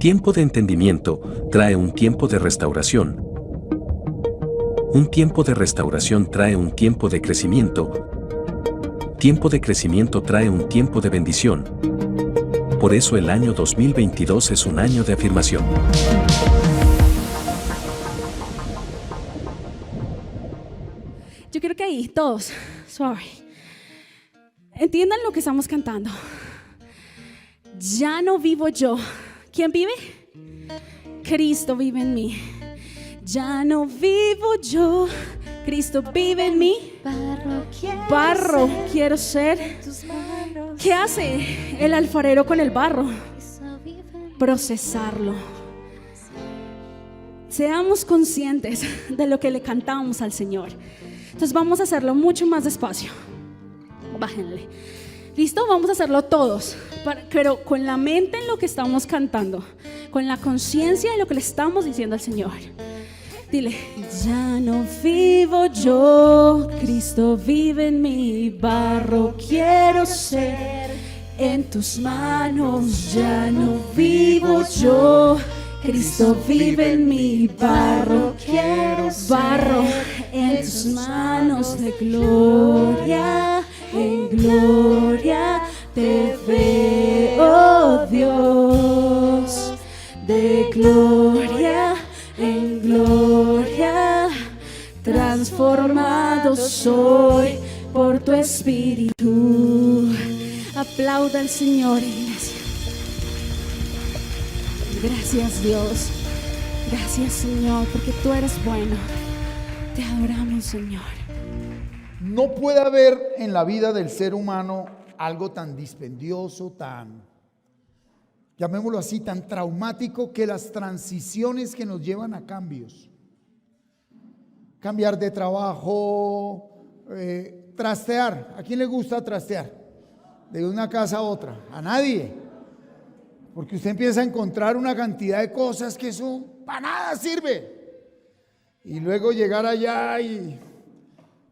tiempo de entendimiento trae un tiempo de restauración. Un tiempo de restauración trae un tiempo de crecimiento. Tiempo de crecimiento trae un tiempo de bendición. Por eso el año 2022 es un año de afirmación. Yo quiero que ahí todos, suave, entiendan lo que estamos cantando. Ya no vivo yo. ¿Quién vive? Cristo vive en mí. Ya no vivo yo. Cristo vive en mí. Barro quiero ser. ¿Qué hace el alfarero con el barro? Procesarlo. Seamos conscientes de lo que le cantamos al Señor. Entonces vamos a hacerlo mucho más despacio. Bájenle. ¿Listo? Vamos a hacerlo todos, pero con la mente en lo que estamos cantando, con la conciencia de lo que le estamos diciendo al Señor. Dile: ya no vivo yo, Cristo vive en mí. Barro quiero ser en tus manos. Ya no vivo yo, Cristo vive en mí. Barro quiero ser, barro en tus manos. De gloria en gloria te veo, Dios. De gloria en gloria transformado soy por tu espíritu. Aplauda al Señor, iglesia. Gracias, Dios. Gracias, Señor, porque tú eres bueno. Te adoramos, Señor. No puede haber en la vida del ser humano algo tan dispendioso, tan, llamémoslo así, tan traumático, que las transiciones que nos llevan a cambios. Cambiar de trabajo, trastear. ¿A quién le gusta trastear? De una casa a otra. A nadie. Porque usted empieza a encontrar una cantidad de cosas que eso para nada sirve. Y luego llegar allá y,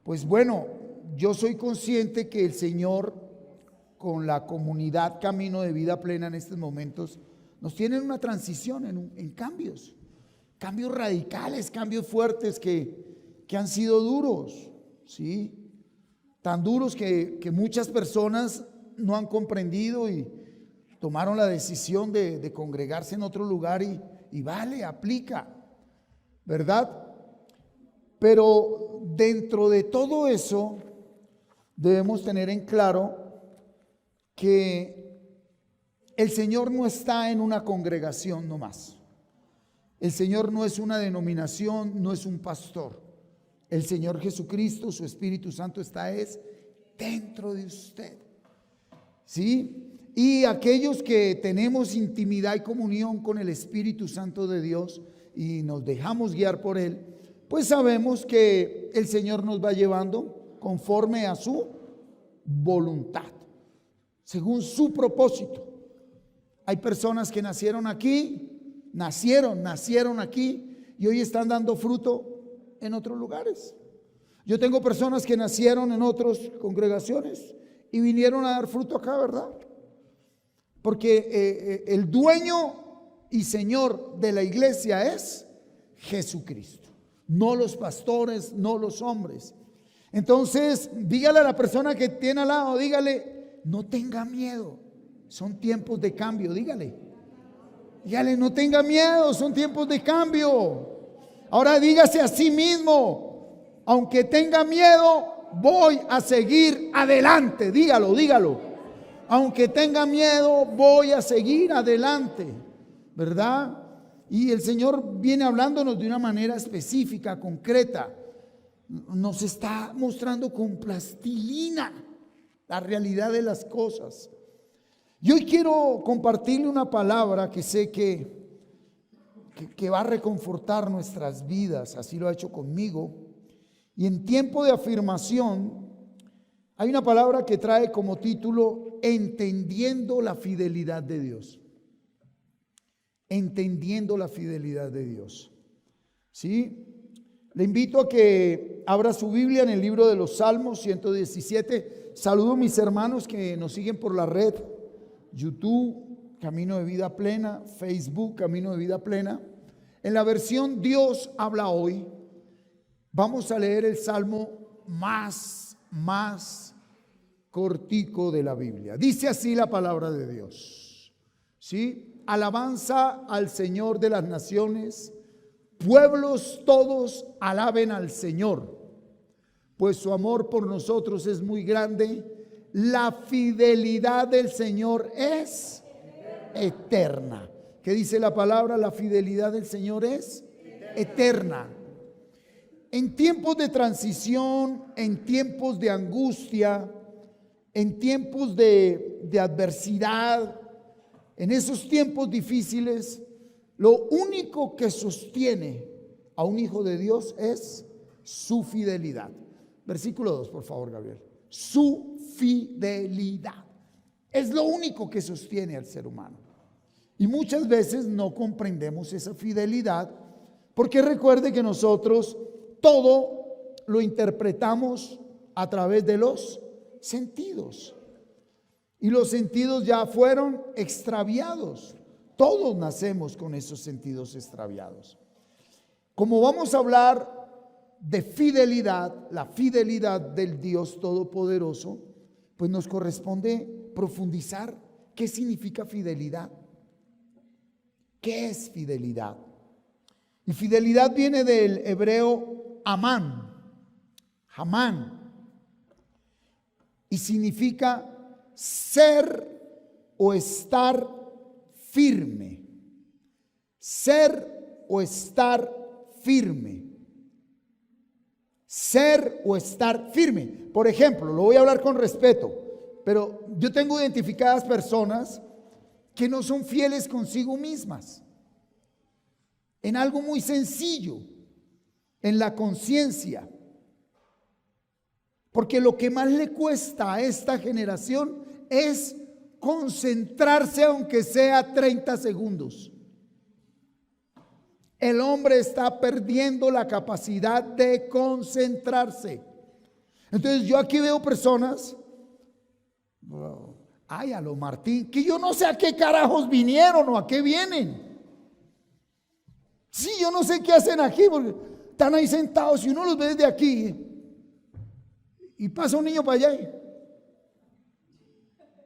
pues bueno, yo soy consciente que el Señor, con la comunidad Camino de Vida Plena en estos momentos, nos tiene en una transición, en cambios radicales, cambios fuertes que han sido duros, ¿sí? Tan duros que muchas personas no han comprendido y tomaron la decisión de congregarse en otro lugar y vale, aplica, ¿verdad? Pero dentro de todo eso debemos tener en claro que el Señor no está en una congregación nomás. El Señor no es una denominación, no es un pastor. El Señor Jesucristo, su Espíritu Santo está dentro de usted. ¿Sí? Y aquellos que tenemos intimidad y comunión con el Espíritu Santo de Dios y nos dejamos guiar por Él, pues sabemos que el Señor nos va llevando conforme a su voluntad, según su propósito. Hay personas que nacieron aquí, nacieron aquí y hoy están dando fruto en otros lugares. Yo tengo personas que nacieron en otras congregaciones y vinieron a dar fruto acá, ¿verdad? Porque el dueño y Señor de la iglesia es Jesucristo, no los pastores, no los hombres. Entonces, dígale a la persona que tiene al lado, dígale: no tenga miedo, son tiempos de cambio. Dígale, no tenga miedo, son tiempos de cambio. Ahora dígase a sí mismo: aunque tenga miedo, voy a seguir adelante. Dígalo. Aunque tenga miedo, voy a seguir adelante, ¿verdad? Y el Señor viene hablándonos de una manera específica, concreta. Nos está mostrando con plastilina la realidad de las cosas. Y hoy quiero compartirle una palabra que sé que va a reconfortar nuestras vidas. Así lo ha hecho conmigo. Y en tiempo de afirmación hay una palabra que trae como título: entendiendo la fidelidad de Dios. Entendiendo la fidelidad de Dios. ¿Sí? Le invito a que abra su Biblia en el libro de los Salmos 117. Saludo a mis hermanos que nos siguen por la red, YouTube, Camino de Vida Plena, Facebook, Camino de Vida Plena. En la versión Dios habla hoy, vamos a leer el salmo más cortico de la Biblia. Dice así la palabra de Dios. ¿Sí? Alabanza al Señor de las naciones, pueblos todos alaben al Señor, pues su amor por nosotros es muy grande. La fidelidad del Señor es eterna. ¿Qué dice la palabra? La fidelidad del Señor es eterna. En tiempos de transición, en tiempos de angustia, en tiempos de adversidad, en esos tiempos difíciles, lo único que sostiene a un hijo de Dios es su fidelidad. Versículo 2, por favor, Gabriel. Su fidelidad es lo único que sostiene al ser humano. Y muchas veces no comprendemos esa fidelidad, porque recuerde que nosotros todo lo interpretamos a través de los sentidos. Y los sentidos ya fueron extraviados. Todos nacemos con esos sentidos extraviados. Como vamos a hablar de fidelidad, la fidelidad del Dios Todopoderoso, pues nos corresponde profundizar qué significa fidelidad. ¿Qué es fidelidad? Y fidelidad viene del hebreo amán, y significa ser o estar firme. Ser o estar firme. Ser o estar firme. Por ejemplo, lo voy a hablar con respeto, pero yo tengo identificadas personas que no son fieles consigo mismas en algo muy sencillo, en la conciencia. Porque lo que más le cuesta a esta generación es concentrarse, aunque sea 30 segundos. El hombre está perdiendo la capacidad de concentrarse. Entonces yo aquí veo personas, ay, a lo Martín, que yo no sé a qué carajos vinieron o a qué vienen. Sí, yo no sé qué hacen aquí, porque están ahí sentados y uno los ve desde aquí y pasa un niño para allá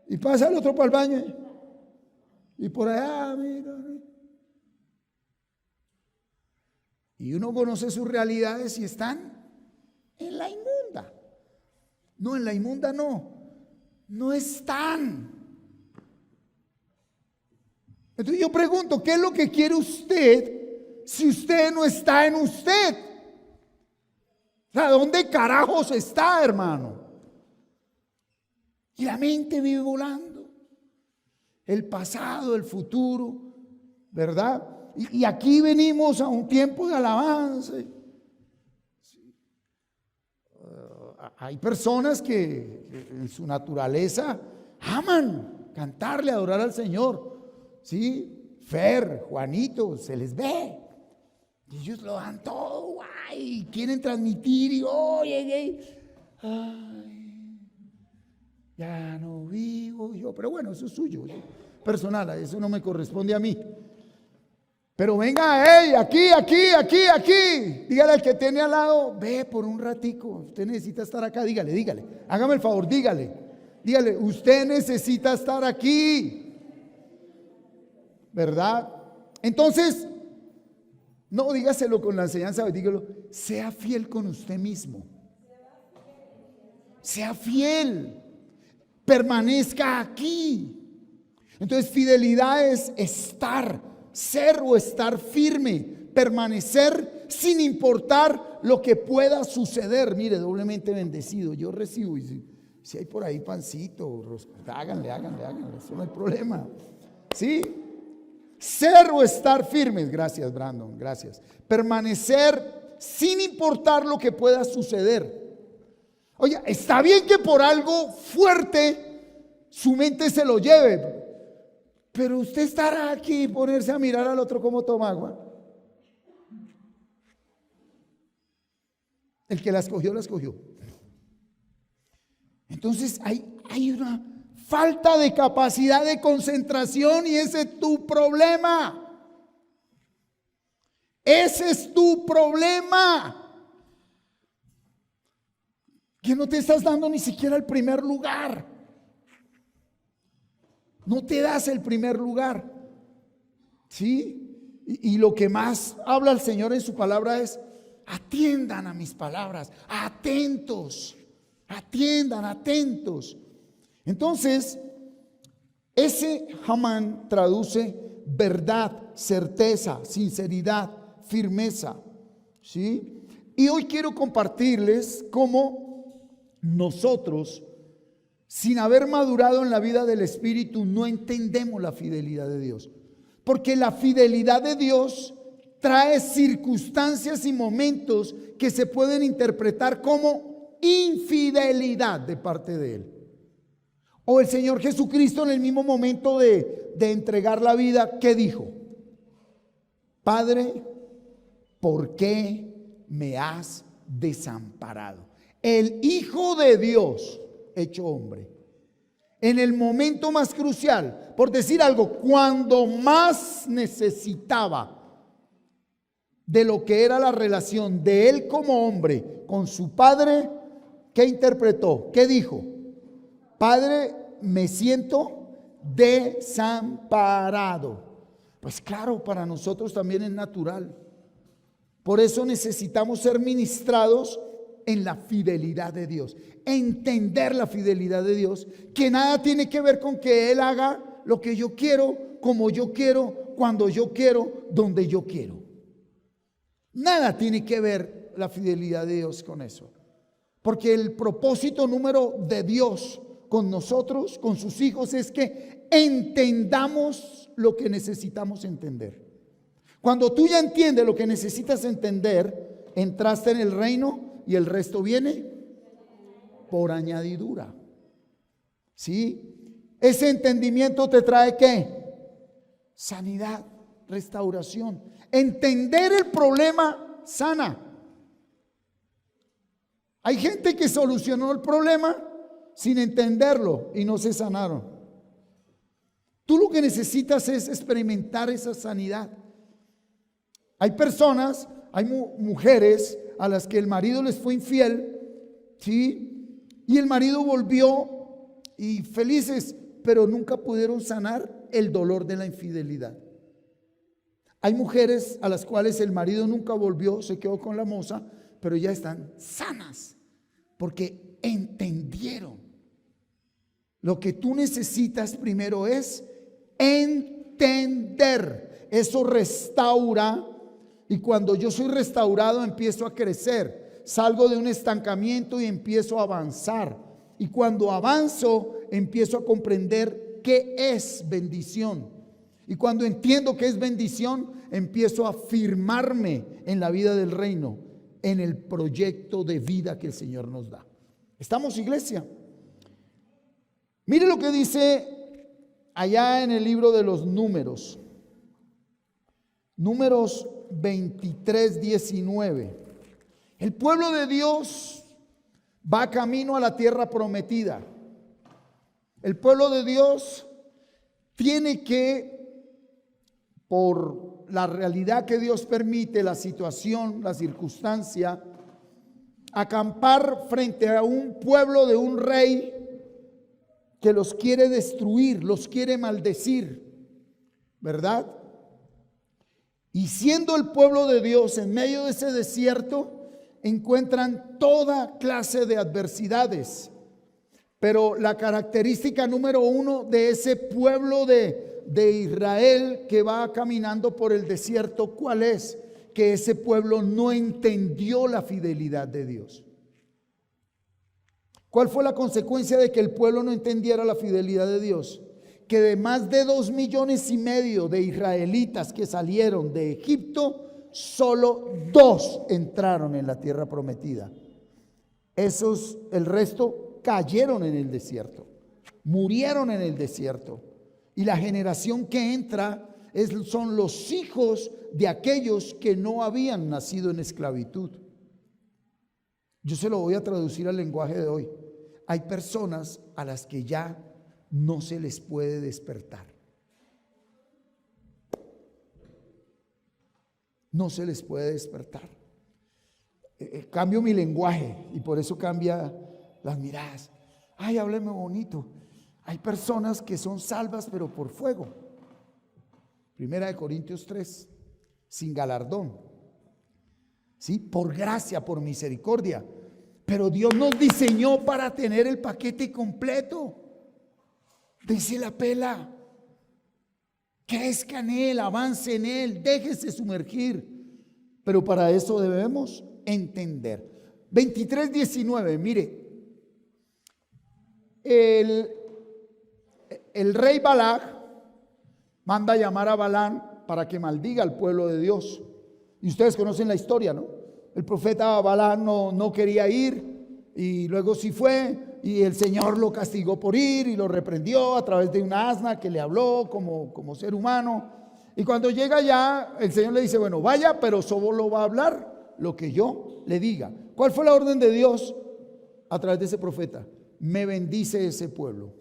y pasa el otro para el baño y por allá, mira. Y uno conoce sus realidades y están en la inmunda. No, en la inmunda no están. Entonces yo pregunto, ¿qué es lo que quiere usted si usted no está en usted? O sea, ¿dónde carajos está, hermano? Y la mente vive volando. El pasado, el futuro, ¿verdad? Y aquí venimos a un tiempo de alabanza. Hay personas que en su naturaleza aman cantarle, adorar al Señor. ¿Sí? Fer, Juanito, se les ve. Y ellos lo dan todo, guay, quieren transmitir y oye, ay, ya no vivo yo. Pero bueno, eso es suyo, eso es personal, eso no me corresponde a mí. Pero venga, hey, aquí. Dígale al que tiene al lado, ve por un ratico, usted necesita estar acá, dígale. Hágame el favor, dígale, usted necesita estar aquí. ¿Verdad? Entonces, no dígaselo con la enseñanza, dígalo, sea fiel con usted mismo. Sea fiel. Permanezca aquí. Entonces, fidelidad es estar, ser o estar firme, permanecer sin importar lo que pueda suceder. Mire, doblemente bendecido. Yo recibo, y si hay por ahí pancito, háganle, eso no hay problema. ¿Sí? Ser o estar firmes. Gracias, Brandon, gracias. Permanecer sin importar lo que pueda suceder. Oye, está bien que por algo fuerte su mente se lo lleve, pero usted estará aquí y ponerse a mirar al otro como toma agua. El que la escogió, la escogió. Entonces hay una falta de capacidad de concentración y ese es tu problema. Ese es tu problema. Que no te estás dando ni siquiera el primer lugar. No te das el primer lugar. ¿Sí? Y lo que más habla el Señor en su palabra es: atiendan a mis palabras, atentos, atiendan, atentos. Entonces, ese Hamán traduce verdad, certeza, sinceridad, firmeza, ¿sí? Y hoy quiero compartirles cómo nosotros, sin haber madurado en la vida del Espíritu, no entendemos la fidelidad de Dios. Porque la fidelidad de Dios trae circunstancias y momentos que se pueden interpretar como infidelidad de parte de Él. O el Señor Jesucristo, en el mismo momento de entregar la vida, ¿qué dijo? Padre, ¿por qué me has desamparado? El Hijo de Dios hecho hombre, en el momento más crucial, por decir algo, cuando más necesitaba de lo que era la relación de él como hombre con su padre, ¿qué interpretó? ¿Qué dijo? Padre, me siento desamparado. Pues claro, para nosotros también es natural. Por eso necesitamos ser ministrados en la fidelidad de Dios, entender la fidelidad de Dios, que nada tiene que ver con que Él haga lo que yo quiero, como yo quiero, cuando yo quiero, donde yo quiero. Nada tiene que ver la fidelidad de Dios con eso, porque el propósito número de Dios con nosotros, con sus hijos, es que entendamos lo que necesitamos entender. Cuando tú ya entiendes lo que necesitas entender, entraste en el reino y el resto viene por añadidura. ¿Sí? Ese entendimiento te trae ¿qué? Sanidad, restauración. Entender el problema sana. Hay gente que solucionó el problema sin entenderlo y no se sanaron. Tú lo que necesitas es experimentar esa sanidad. Hay personas, hay mujeres a las que el marido les fue infiel, ¿sí? Y el marido volvió y felices, pero nunca pudieron sanar el dolor de la infidelidad. Hay mujeres a las cuales el marido nunca volvió, se quedó con la moza, pero ya están sanas porque entendieron. Lo que tú necesitas primero es entender. Eso restaura. Y cuando yo soy restaurado, empiezo a crecer. Salgo de un estancamiento y empiezo a avanzar. Y cuando avanzo, empiezo a comprender qué es bendición. Y cuando entiendo qué es bendición, empiezo a firmarme en la vida del reino, en el proyecto de vida que el Señor nos da. ¿Estamos, iglesia? Mire lo que dice allá en el libro de los Números. Números 23:19. El pueblo de Dios va camino a la tierra prometida. El pueblo de Dios tiene que, por la realidad que Dios permite, la situación, la circunstancia, acampar frente a un pueblo de un rey que los quiere destruir, los quiere maldecir, ¿verdad? Y siendo el pueblo de Dios en medio de ese desierto, encuentran toda clase de adversidades. Pero la característica número uno de ese pueblo de Israel que va caminando por el desierto, ¿cuál es? Que ese pueblo no entendió la fidelidad de Dios. ¿Cuál fue la consecuencia de que el pueblo no entendiera la fidelidad de Dios? Que de más de 2,5 millones de israelitas que salieron de Egipto, solo 2 entraron en la tierra prometida. El resto cayeron en el desierto, murieron en el desierto. Y la generación que entra son los hijos de aquellos que no habían nacido en esclavitud. Yo se lo voy a traducir al lenguaje de hoy. Hay personas a las que ya no se les puede despertar. No se les puede despertar. Cambio mi lenguaje y por eso cambia las miradas. Ay, hábleme bonito. Hay personas que son salvas pero por fuego. Primera de Corintios 3, sin galardón. ¿Sí? Por gracia, por misericordia. Pero Dios nos diseñó para tener el paquete completo. Dese la pela. Crezca en Él, avance en Él, déjese sumergir. Pero para eso debemos entender. 23:19, mire. El rey Balac manda a llamar a Balán para que maldiga al pueblo de Dios. Y ustedes conocen la historia, ¿no? El profeta Balán no quería ir y luego sí fue y el Señor lo castigó por ir y lo reprendió a través de una asna que le habló como ser humano. Y cuando llega allá, el Señor le dice, bueno, vaya, pero solo va a hablar lo que yo le diga. ¿Cuál fue la orden de Dios a través de ese profeta? Me bendice ese pueblo.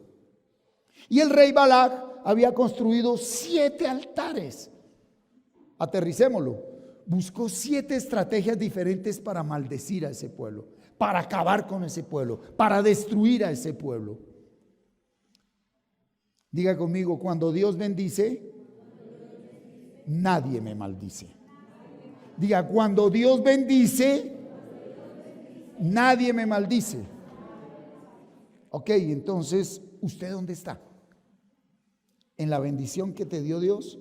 Y el rey Balac había construido 7 altares. Aterricémoslo. Buscó 7 estrategias diferentes para maldecir a ese pueblo, para acabar con ese pueblo, para destruir a ese pueblo. Diga conmigo, cuando Dios bendice, nadie me maldice. Diga, cuando Dios bendice, nadie me maldice. Ok, entonces, ¿usted dónde está? ¿En la bendición que te dio Dios?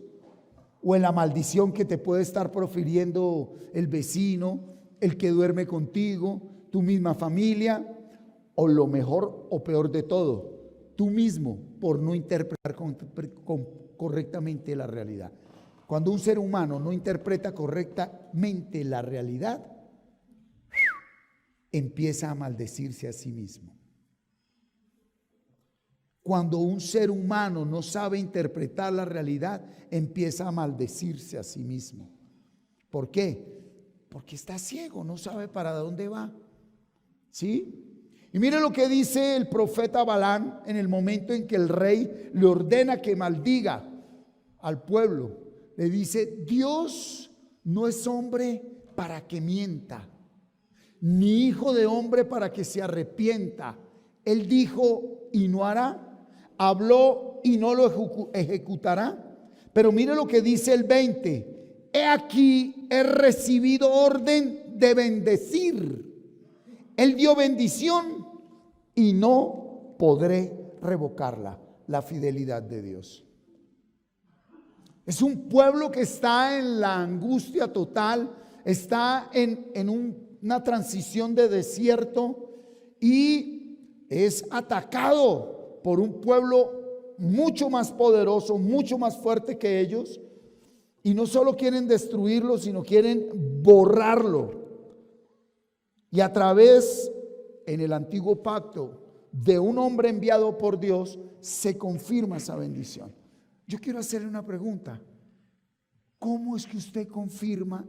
¿O en la maldición que te puede estar profiriendo el vecino, el que duerme contigo, tu misma familia? O lo mejor o peor de todo, tú mismo por no interpretar correctamente la realidad. Cuando un ser humano no interpreta correctamente la realidad, empieza a maldecirse a sí mismo. Cuando un ser humano no sabe interpretar la realidad, empieza a maldecirse a sí mismo. ¿Por qué? Porque está ciego, no sabe para dónde va. ¿Sí? Y mire lo que dice el profeta Balán en el momento en que el rey le ordena que maldiga al pueblo. Le dice, Dios no es hombre para que mienta, ni hijo de hombre para que se arrepienta. Él dijo y no hará. Habló y no lo ejecutará. Pero mire lo que dice el 20. He aquí, he recibido orden de bendecir. Él dio bendición y no podré revocarla. La fidelidad de Dios. Es un pueblo que está en la angustia total, está en una transición de desierto y es atacado por un pueblo mucho más poderoso, mucho más fuerte que ellos, y no solo quieren destruirlo, sino quieren borrarlo. Y a través, en el antiguo pacto, de un hombre enviado por Dios, se confirma esa bendición. Yo quiero hacerle una pregunta. ¿Cómo es que usted confirma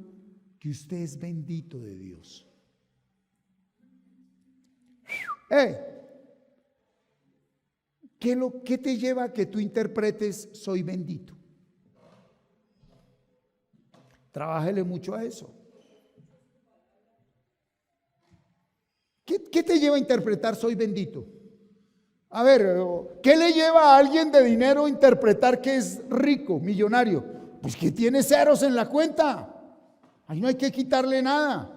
que usted es bendito de Dios? ¿Qué te lleva a que tú interpretes soy bendito? Trabájele mucho a eso. ¿Qué te lleva a interpretar soy bendito? A ver, ¿qué le lleva a alguien de dinero a interpretar que es rico, millonario? Pues que tiene ceros en la cuenta. Ahí no hay que quitarle nada.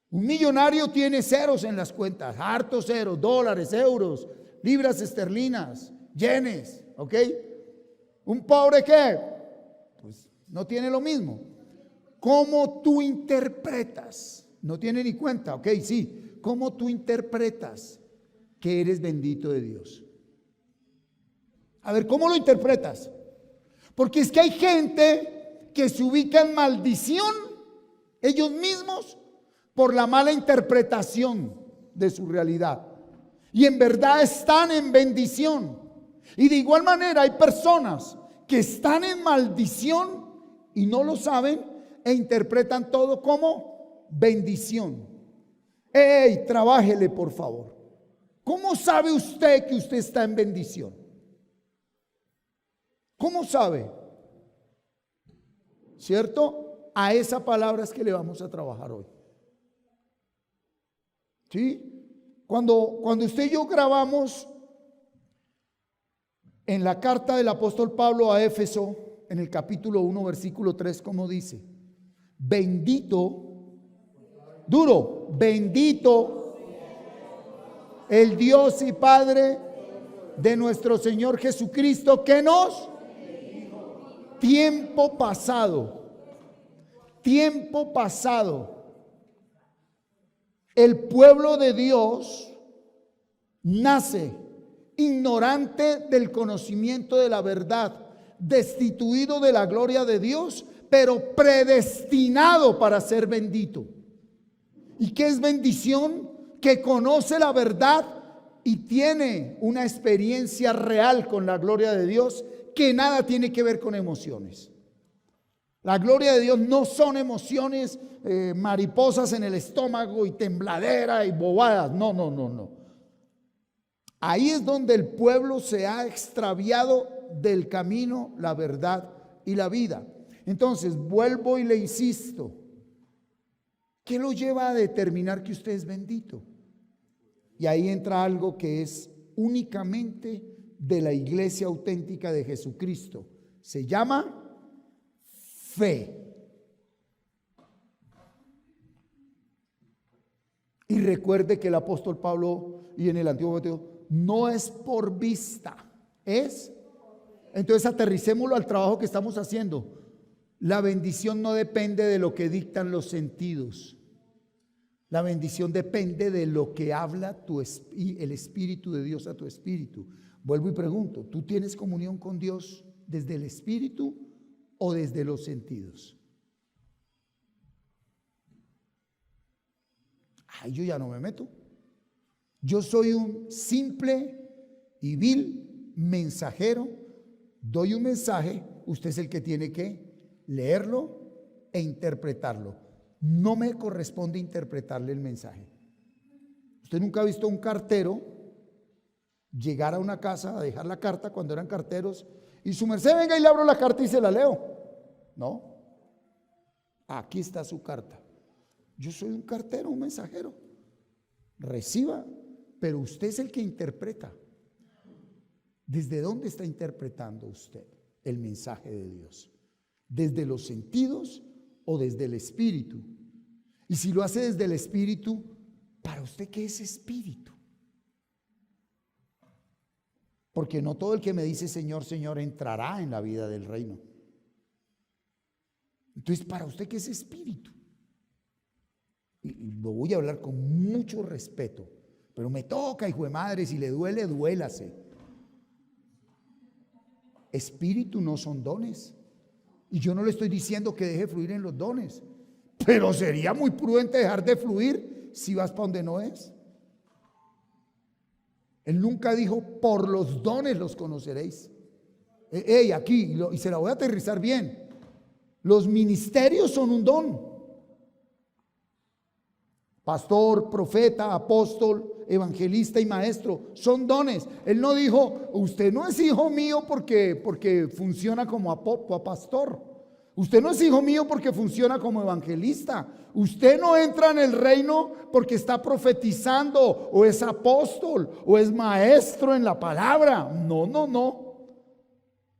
Un millonario tiene ceros en las cuentas, hartos ceros, dólares, euros, libras esterlinas, yenes, ¿ok? ¿Un pobre qué? Pues no tiene lo mismo. ¿Cómo tú interpretas? No tiene ni cuenta, ¿ok? Sí. ¿Cómo tú interpretas que eres bendito de Dios? A ver, ¿cómo lo interpretas? Porque es que hay gente que se ubica en maldición ellos mismos por la mala interpretación de su realidad. Y en verdad están en bendición. Y de igual manera hay personas que están en maldición y no lo saben e interpretan todo como bendición. ¡Ey! Trabájele, por favor. ¿Cómo sabe usted que usted está en bendición? ¿Cómo sabe? ¿Cierto? A esa palabra es que le vamos a trabajar hoy. ¿Sí? Cuando usted y yo grabamos en la carta del apóstol Pablo a Éfeso, en el capítulo 1, versículo 3, como dice: bendito, duro, bendito el Dios y Padre de nuestro Señor Jesucristo, que nos, tiempo pasado, el pueblo de Dios nace ignorante del conocimiento de la verdad, destituido de la gloria de Dios, pero predestinado para ser bendito. ¿Y qué es bendición? Que conoce la verdad y tiene una experiencia real con la gloria de Dios, que nada tiene que ver con emociones. La gloria de Dios no son emociones, mariposas en el estómago y tembladera y bobadas. No. Ahí es donde el pueblo se ha extraviado del camino, la verdad y la vida. Entonces, vuelvo y le insisto, ¿qué lo lleva a determinar que usted es bendito? Y ahí entra algo que es únicamente de la iglesia auténtica de Jesucristo. Se llama fe. Y recuerde que el apóstol Pablo y en el Antiguo Testamento no es por vista, es. Entonces aterricémoslo al trabajo que estamos haciendo. La bendición no depende de lo que dictan los sentidos. La bendición depende de lo que habla el Espíritu de Dios a tu espíritu. Vuelvo y pregunto, ¿tú tienes comunión con Dios desde el Espíritu o desde los sentidos? Ay, yo ya no me meto. Yo soy un simple y vil mensajero. Doy un mensaje, usted es el que tiene que leerlo e interpretarlo. No me corresponde interpretarle el mensaje. Usted nunca ha visto a un cartero llegar a una casa a dejar la carta cuando eran carteros y su merced venga y le abro la carta y se la leo. No. Aquí está su carta. Yo soy un cartero, un mensajero. Reciba, pero usted es el que interpreta. ¿Desde dónde está interpretando usted el mensaje de Dios? ¿Desde los sentidos o desde el espíritu? Y si lo hace desde el espíritu, ¿para usted qué es espíritu? Porque no todo el que me dice Señor, Señor entrará en la vida del reino. Entonces, ¿para usted qué es espíritu? Y lo voy a hablar con mucho respeto, pero me toca, hijo de madre, si le duele, duélase. Espíritu no son dones. Y yo no le estoy diciendo que deje fluir en los dones, pero sería muy prudente dejar de fluir si vas para donde no es. Él nunca dijo, por los dones los conoceréis. Aquí, y se la voy a aterrizar bien. Los ministerios son un don. Pastor, profeta, apóstol, evangelista y maestro son dones. Él no dijo, usted no es hijo mío porque funciona como pastor. Usted no es hijo mío porque funciona como evangelista. Usted no entra en el reino porque está profetizando o es apóstol o es maestro en la palabra. No.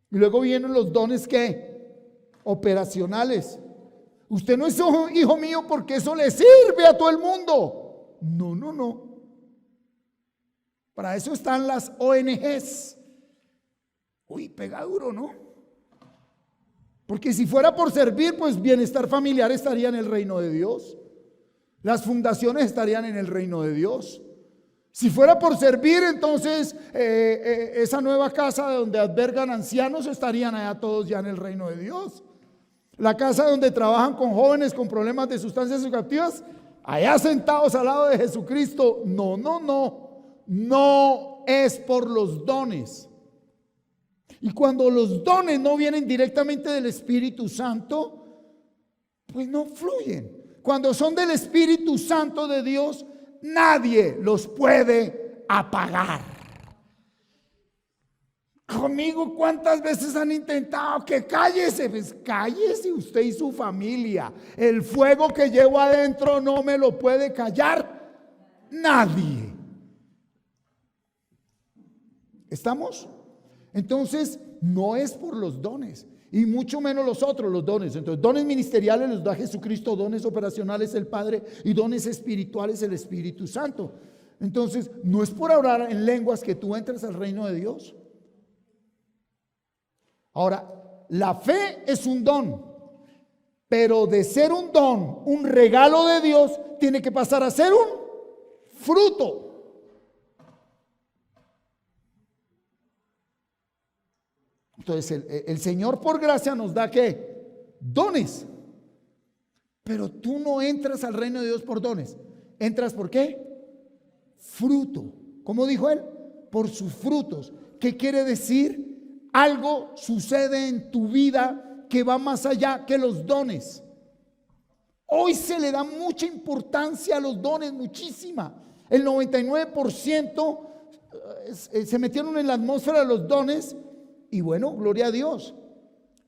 Y luego vienen los dones ¿qué? Operacionales. Usted no es hijo mío porque eso le sirve a todo el mundo. No. Para eso están las ONGs. Uy, pega duro, ¿no? Porque si fuera por servir, pues bienestar familiar estaría en el reino de Dios. Las fundaciones estarían en el reino de Dios. Si fuera por servir, entonces esa nueva casa donde albergan ancianos estarían allá todos ya en el reino de Dios. La casa donde trabajan con jóvenes con problemas de sustancias psicoactivas, allá sentados al lado de Jesucristo. No es por los dones. Y cuando los dones no vienen directamente del Espíritu Santo, pues no fluyen. Cuando son del Espíritu Santo de Dios, nadie los puede apagar. Conmigo, ¿cuántas veces han intentado que cállese? Pues cállese usted y su familia. El fuego que llevo adentro no me lo puede callar nadie. ¿Estamos? Entonces, no es por los dones, y mucho menos los otros, los dones. Entonces, dones ministeriales los da Jesucristo, dones operacionales el Padre y dones espirituales el Espíritu Santo. Entonces, no es por orar en lenguas que tú entres al reino de Dios. Ahora, la fe es un don, pero de ser un don, un regalo de Dios, tiene que pasar a ser un fruto. Entonces el Señor por gracia nos da ¿qué? Dones. Pero tú no entras al reino de Dios por dones. ¿Entras por qué? Fruto. ¿Cómo dijo él? Por sus frutos. ¿Qué quiere decir? Algo sucede en tu vida que va más allá que los dones. Hoy se le da mucha importancia a los dones, muchísima. El 99% se metieron en la atmósfera de los dones. Y bueno, gloria a Dios.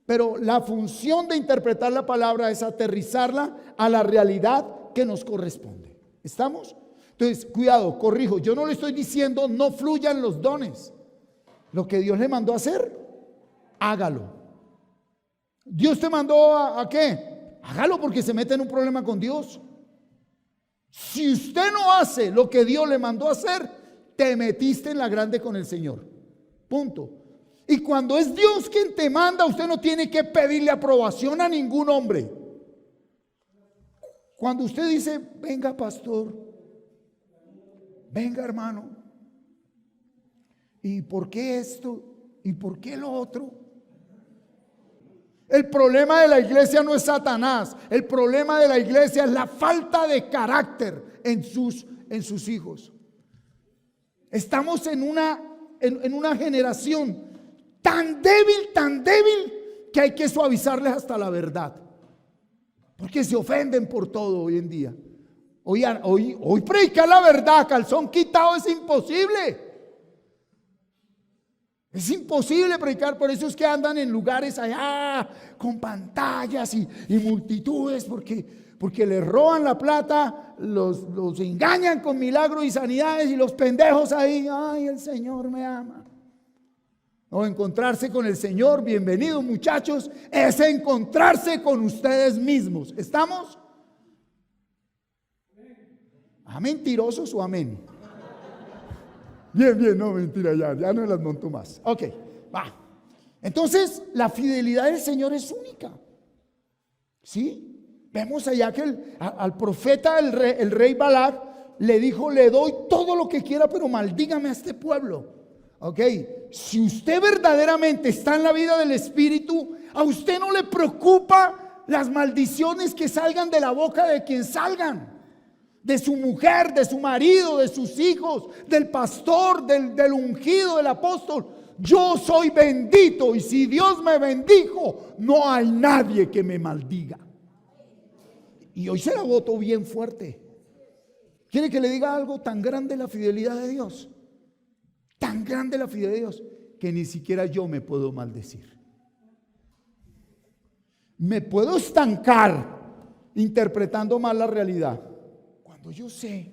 Pero la función de interpretar la palabra es aterrizarla a la realidad que nos corresponde. ¿Estamos? Entonces, cuidado, corrijo. Yo no le estoy diciendo no fluyan los dones. Lo que Dios le mandó a hacer, hágalo. Dios te mandó ¿a qué? Hágalo, porque se mete en un problema con Dios. Si usted no hace lo que Dios le mandó a hacer, te metiste en la grande con el Señor. Punto. Y cuando es Dios quien te manda, usted no tiene que pedirle aprobación a ningún hombre. Cuando usted dice, venga pastor, venga hermano, ¿y por qué esto? ¿Y por qué lo otro? El problema de la iglesia no es Satanás. El problema de la iglesia es la falta de carácter en sus hijos. Estamos en una generación tan débil, que hay que suavizarles hasta la verdad. Porque se ofenden por todo hoy en día. Hoy predicar la verdad, calzón quitado, es imposible. Es imposible predicar, por eso es que andan en lugares allá con pantallas y multitudes, porque les roban la plata, los engañan con milagros y sanidades, y los pendejos ahí, ay, el Señor me ama. O encontrarse con el Señor, bienvenidos muchachos, es encontrarse con ustedes mismos. ¿Estamos? ¿A mentirosos o amén? Bien, no, mentira, ya no las monto más. Ok, va. Entonces, la fidelidad del Señor es única. ¿Sí? Vemos allá que al profeta, el rey Balac, le dijo, le doy todo lo que quiera, pero maldígame a este pueblo. Ok, si usted verdaderamente está en la vida del Espíritu, a usted no le preocupa las maldiciones que salgan de la boca de quien salgan. De su mujer, de su marido, de sus hijos, del pastor, del ungido, del apóstol. Yo soy bendito, y si Dios me bendijo, no hay nadie que me maldiga. Y hoy se la boto bien fuerte. ¿Quiere que le diga algo? Tan grande la fidelidad de Dios, tan grande la fidelidad de Dios, que ni siquiera yo me puedo maldecir. Me puedo estancar interpretando mal la realidad. Cuando yo sé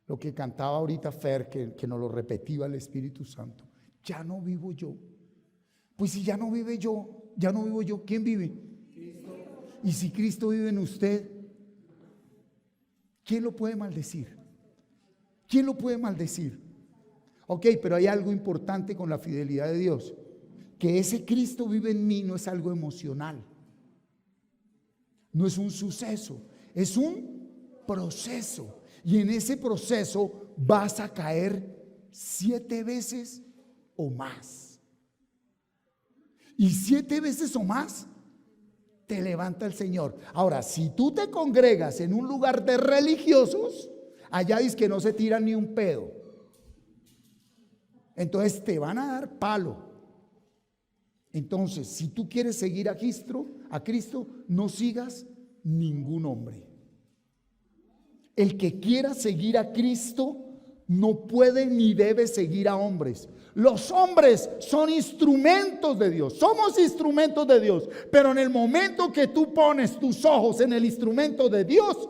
lo que cantaba ahorita Fer, que nos lo repetía el Espíritu Santo, ya no vivo yo. Pues si ya no vivo yo, ¿quién vive? Cristo. Y si Cristo vive en usted, ¿quién lo puede maldecir? ¿Quién lo puede maldecir? Ok, pero hay algo importante con la fidelidad de Dios, que ese Cristo vive en mí no es algo emocional, no es un suceso, es un proceso. Y en ese proceso vas a caer 7 veces o más. Y 7 veces o más te levanta el Señor. Ahora, si tú te congregas en un lugar de religiosos, allá dice que no se tiran ni un pedo. Entonces te van a dar palo. Entonces, si tú quieres seguir a Cristo, no sigas ningún hombre. El que quiera seguir a Cristo no puede ni debe seguir a hombres. Los hombres son instrumentos de Dios, somos instrumentos de Dios, pero en el momento que tú pones tus ojos en el instrumento de Dios,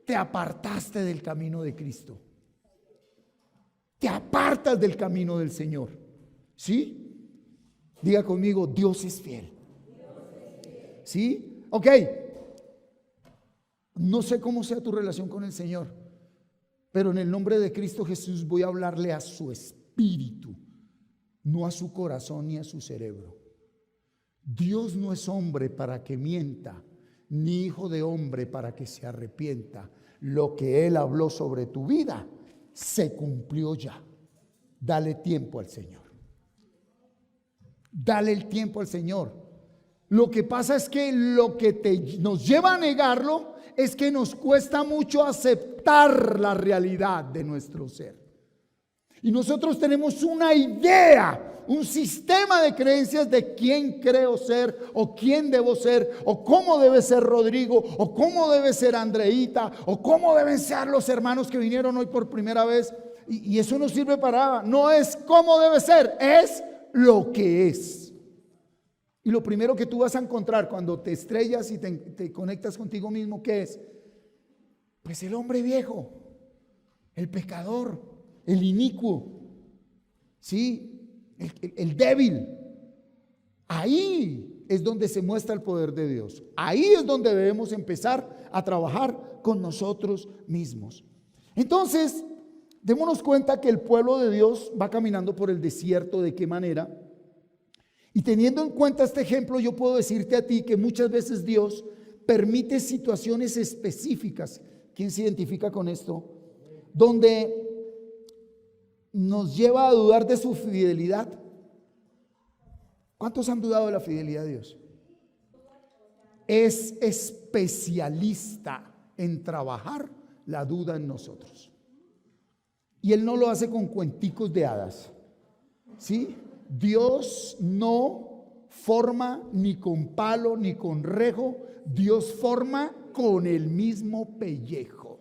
te apartaste del camino de Cristo. Te apartas del camino del Señor. ¿Sí? Diga conmigo, Dios es fiel. ¿Sí? Ok. No sé cómo sea tu relación con el Señor, pero en el nombre de Cristo Jesús voy a hablarle a su espíritu, no a su corazón ni a su cerebro. Dios no es hombre para que mienta, ni hijo de hombre para que se arrepienta. Lo que Él habló sobre tu vida se cumplió ya. Dale tiempo al Señor. Dale el tiempo al Señor. Lo que pasa es que lo que nos lleva a negarlo es que nos cuesta mucho aceptar la realidad de nuestro ser. Y nosotros tenemos una idea, un sistema de creencias de quién creo ser, o quién debo ser, o cómo debe ser Rodrigo, o cómo debe ser Andreita, o cómo deben ser los hermanos que vinieron hoy por primera vez. Y eso no sirve para nada. No es cómo debe ser, es lo que es. Y lo primero que tú vas a encontrar cuando te estrellas y te conectas contigo mismo, ¿qué es? Pues el hombre viejo, el pecador, el inicuo, ¿sí? El débil. Ahí es donde se muestra el poder de Dios. Ahí es donde debemos empezar a trabajar con nosotros mismos. Entonces, démonos cuenta que el pueblo de Dios va caminando por el desierto. ¿De qué manera? Y teniendo en cuenta este ejemplo, yo puedo decirte a ti que muchas veces Dios permite situaciones específicas. ¿Quién se identifica con esto? Donde nos lleva a dudar de su fidelidad. ¿Cuántos han dudado de la fidelidad de Dios? Es especialista en trabajar la duda en nosotros. Y Él no lo hace con cuenticos de hadas. ¿Sí? Dios no forma ni con palo ni con rejo. Dios forma con el mismo pellejo.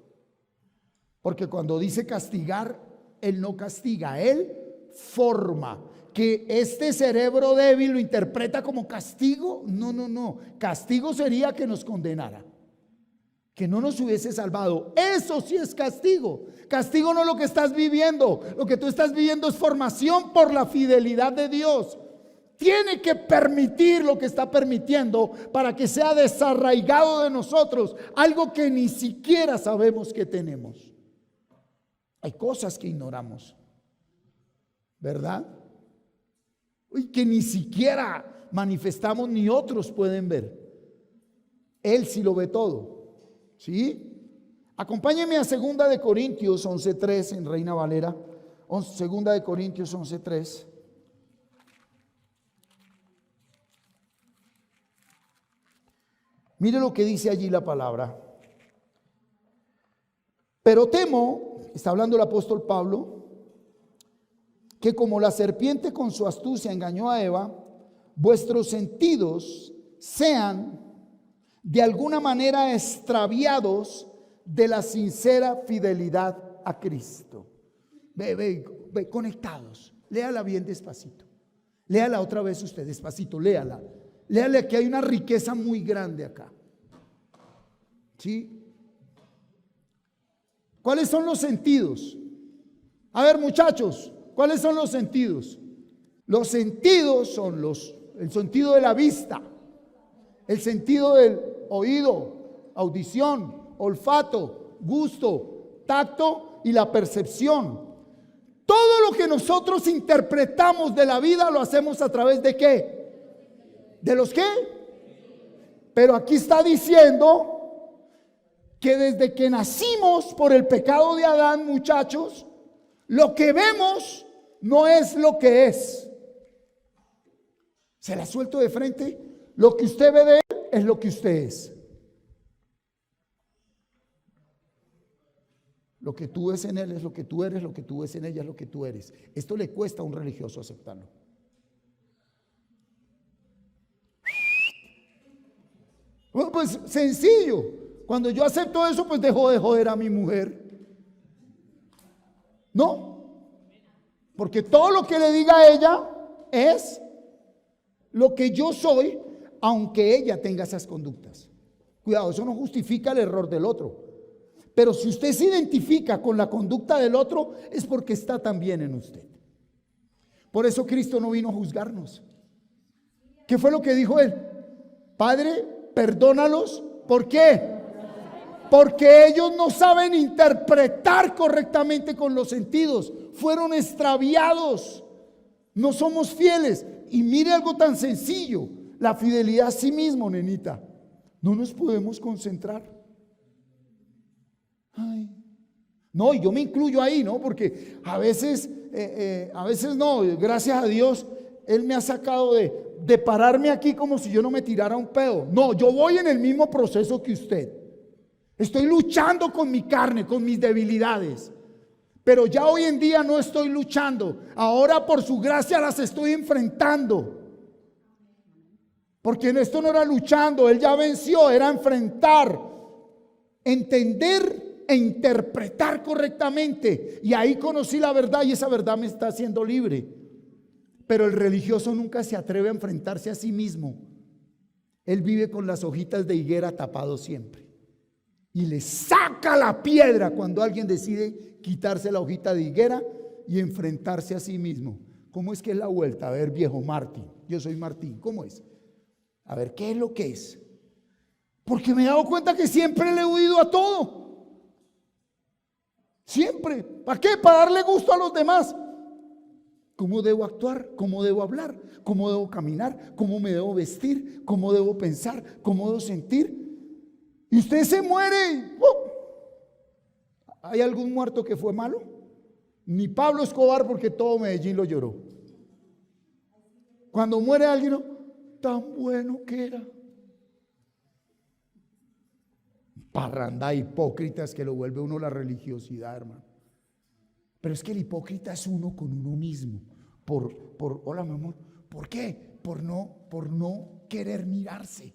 Porque cuando dice castigar, Él no castiga, Él forma. Que este cerebro débil lo interpreta como castigo. No. Castigo sería que nos condenara, que no nos hubiese salvado. Eso sí es castigo. Castigo no es lo que estás viviendo. Lo que tú estás viviendo es formación por la fidelidad de Dios. Tiene que permitir lo que está permitiendo para que sea desarraigado de nosotros algo que ni siquiera sabemos que tenemos. Hay cosas que ignoramos, ¿verdad? Y que ni siquiera manifestamos ni otros pueden ver. Él sí lo ve todo. ¿Sí? Acompáñenme a 2 de Corintios 11:3 en Reina Valera. 2 de Corintios 11:3. Mire lo que dice allí la palabra. Pero temo, está hablando el apóstol Pablo, que como la serpiente con su astucia engañó a Eva, vuestros sentidos sean de alguna manera extraviados de la sincera fidelidad a Cristo. Ve, conectados. Léala bien despacito. Léala otra vez usted despacito, léala. Léale que hay una riqueza muy grande acá. ¿Sí? ¿Cuáles son los sentidos? A ver, muchachos, ¿cuáles son los sentidos? Los sentidos son el sentido de la vista, el sentido del oído, audición, olfato, gusto, tacto y la percepción. Todo lo que nosotros interpretamos de la vida lo hacemos a través de ¿qué? ¿De los qué? Pero aquí está diciendo que desde que nacimos por el pecado de Adán, muchachos, lo que vemos no es lo que es. Se la suelto de frente. Lo que usted ve de él es lo que usted es. Lo que tú ves en él es lo que tú eres, lo que tú ves en ella es lo que tú eres. Esto le cuesta a un religioso aceptarlo. Bueno, pues sencillo. Cuando yo acepto eso, pues dejo de joder a mi mujer. No, porque todo lo que le diga a ella es lo que yo soy, aunque ella tenga esas conductas. Cuidado, eso no justifica el error del otro. Pero si usted se identifica con la conducta del otro, es porque está también en usted. Por eso Cristo no vino a juzgarnos. ¿Qué fue lo que dijo él? Padre, perdónalos. ¿Por qué? Porque ellos no saben interpretar correctamente con los sentidos. Fueron extraviados. No somos fieles. Y mire algo tan sencillo. La fidelidad a sí mismo, nenita. No nos podemos concentrar. Ay. No, y yo me incluyo ahí, ¿no? Porque a veces no, gracias a Dios, Él me ha sacado de pararme aquí como si yo no me tirara un pedo. No, yo voy en el mismo proceso que usted. Estoy luchando con mi carne, con mis debilidades. Pero ya hoy en día no estoy luchando. Ahora por su gracia las estoy enfrentando. Porque esto no era luchando, Él ya venció, era enfrentar, entender e interpretar correctamente. Y ahí conocí la verdad y esa verdad me está haciendo libre. Pero el religioso nunca se atreve a enfrentarse a sí mismo. Él vive con las hojitas de higuera tapado siempre. Y le saca la piedra cuando alguien decide quitarse la hojita de higuera y enfrentarse a sí mismo. ¿Cómo es que es la vuelta? A ver, viejo Martín, yo soy Martín, ¿cómo es? A ver, ¿qué es lo que es? Porque me he dado cuenta que siempre le he huido a todo. Siempre. ¿Para qué? Para darle gusto a los demás. ¿Cómo debo actuar? ¿Cómo debo hablar? ¿Cómo debo caminar? ¿Cómo me debo vestir? ¿Cómo debo pensar? ¿Cómo debo sentir? Y usted se muere. ¿Hay algún muerto que fue malo? Ni Pablo Escobar, porque todo Medellín lo lloró. Cuando muere alguien, tan bueno que era. Parranda de hipócritas que lo vuelve uno la religiosidad, hermano. Pero es que el hipócrita es uno con uno mismo. Hola, mi amor. ¿Por qué? Por no querer mirarse.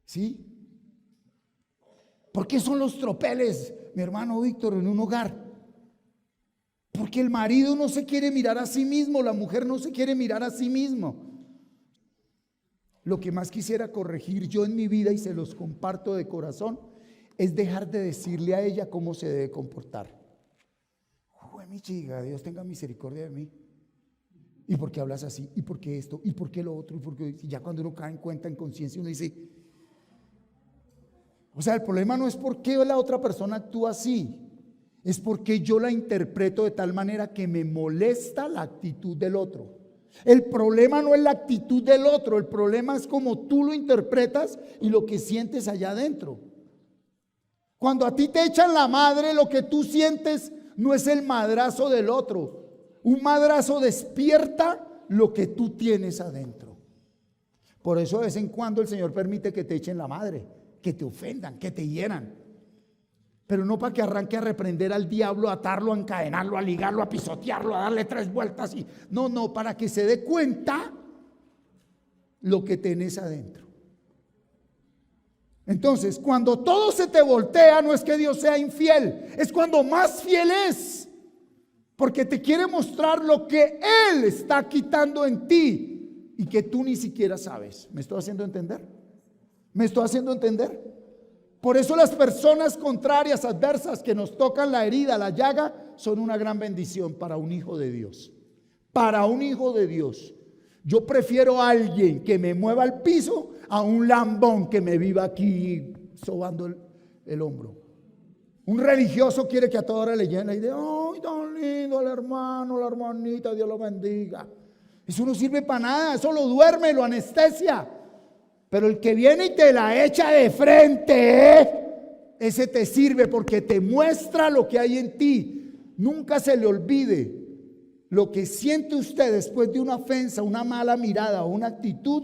¿Sí? ¿Por qué son los tropeles, mi hermano Víctor, en un hogar? Porque el marido no se quiere mirar a sí mismo, la mujer no se quiere mirar a sí mismo. Lo que más quisiera corregir yo en mi vida, y se los comparto de corazón, es dejar de decirle a ella cómo se debe comportar. Mi chica, Dios tenga misericordia de mí. ¿Y por qué hablas así? ¿Y por qué esto? ¿Y por qué lo otro? ¿Y por qué? Y ya cuando uno cae en cuenta, en conciencia, uno dice, o sea, el problema no es por qué la otra persona actúa así, es porque yo la interpreto de tal manera que me molesta la actitud del otro. El problema no es la actitud del otro, el problema es cómo tú lo interpretas y lo que sientes allá adentro. Cuando a ti te echan la madre, lo que tú sientes no es el madrazo del otro. Un madrazo despierta lo que tú tienes adentro. Por eso de vez en cuando el Señor permite que te echen la madre, que te ofendan, que te hieran. Pero no para que arranque a reprender al diablo, a atarlo, a encadenarlo, a ligarlo, a pisotearlo, a darle 3 vueltas. No, para que se dé cuenta lo que tenés adentro. Entonces, cuando todo se te voltea, no es que Dios sea infiel, es cuando más fiel es, porque te quiere mostrar lo que Él está quitando en ti y que tú ni siquiera sabes. ¿Me estoy haciendo entender? ¿Me estoy haciendo entender? Por eso las personas contrarias, adversas, que nos tocan la herida, la llaga, son una gran bendición para un hijo de Dios. Para un hijo de Dios. Yo prefiero a alguien que me mueva el piso a un lambón que me viva aquí sobando el hombro. Un religioso quiere que a toda hora le llene y de, ¡ay, tan lindo el hermano, la hermanita, Dios lo bendiga! Eso no sirve para nada, eso lo duerme, lo anestesia. Pero el que viene y te la echa de frente, ese te sirve porque te muestra lo que hay en ti. Nunca se le olvide. Lo que siente usted después de una ofensa, una mala mirada o una actitud,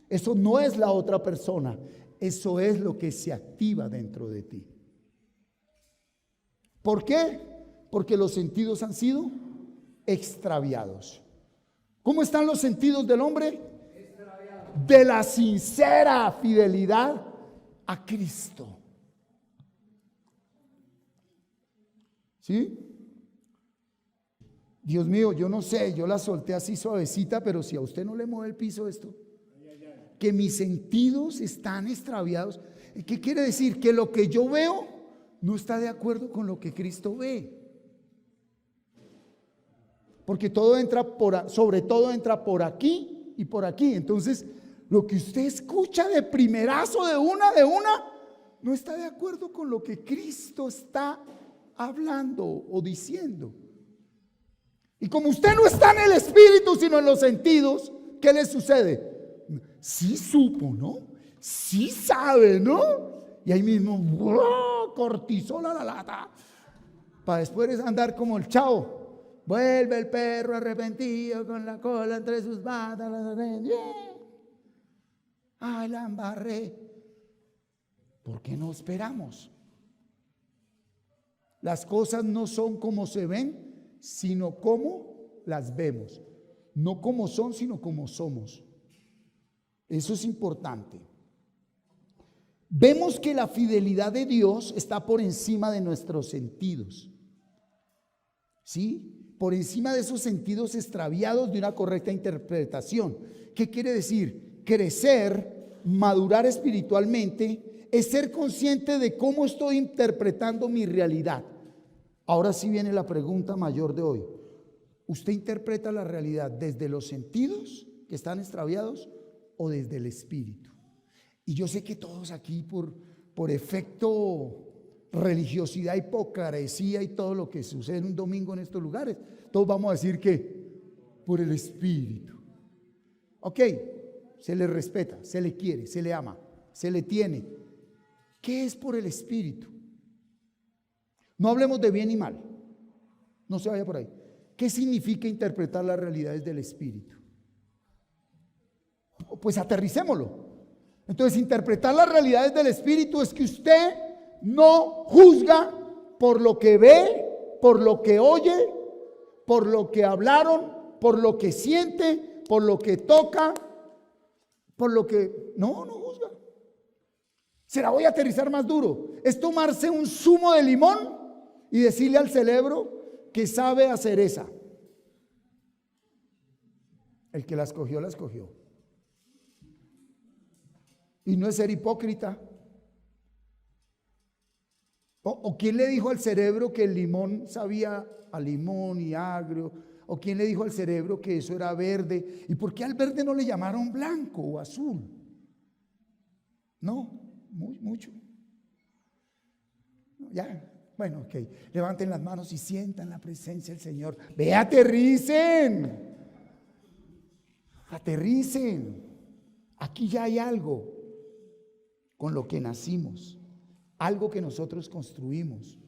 eso no es la otra persona, eso es lo que se activa dentro de ti. ¿Por qué? Porque los sentidos han sido extraviados. ¿Cómo están los sentidos del hombre? De la sincera fidelidad a Cristo. ¿Sí? Dios mío, yo no sé, yo la solté así suavecita, pero si a usted no le mueve el piso esto, que mis sentidos están extraviados. ¿Qué quiere decir? Que lo que yo veo no está de acuerdo con lo que Cristo ve. Porque todo entra sobre todo entra por aquí y por aquí. Entonces, lo que usted escucha de primerazo, de una, no está de acuerdo con lo que Cristo está hablando o diciendo. Y como usted no está en el espíritu, sino en los sentidos, ¿qué le sucede? Sí supo, ¿no? Sí sabe, ¿no? Y ahí mismo, ¡oh!, cortisol a la lata. Para después andar como el Chavo. Vuelve el perro arrepentido con la cola entre sus patas. Ay, la embarré. ¿Por qué no esperamos? Las cosas no son como se ven, sino como las vemos. No como son, sino como somos. Eso es importante. Vemos que la fidelidad de Dios está por encima de nuestros sentidos. ¿Sí? Por encima de esos sentidos extraviados de una correcta interpretación. ¿Qué quiere decir? Crecer, madurar espiritualmente, es ser consciente de cómo estoy interpretando mi realidad. Ahora sí viene la pregunta mayor de hoy. ¿Usted interpreta la realidad desde los sentidos que están extraviados o desde el espíritu? Y yo sé que todos aquí por efecto religiosidad, hipocresía y todo lo que sucede en un domingo en estos lugares, todos vamos a decir que por el espíritu. Ok, se le respeta, se le quiere, se le ama, se le tiene. ¿Qué es por el espíritu? No hablemos de bien y mal, no se vaya por ahí. ¿Qué significa interpretar las realidades del espíritu? Pues aterricémoslo. Entonces, interpretar las realidades del espíritu es que usted no juzga por lo que ve, por lo que oye, por lo que hablaron, por lo que siente, por lo que toca, por lo que... No juzga. Se la voy a aterrizar más duro. Es tomarse un zumo de limón y decirle al cerebro que sabe a cereza. El que la escogió, la escogió. Y no es ser hipócrita. ¿O quién le dijo al cerebro que el limón sabía a limón y agrio? ¿O quién le dijo al cerebro que eso era verde? ¿Y por qué al verde no le llamaron blanco o azul? No, mucho. Ya, bueno, ok. Levanten las manos y sientan la presencia del Señor. Ve, aterricen. Aterricen. Aquí ya hay algo con lo que nacimos. Algo que nosotros construimos,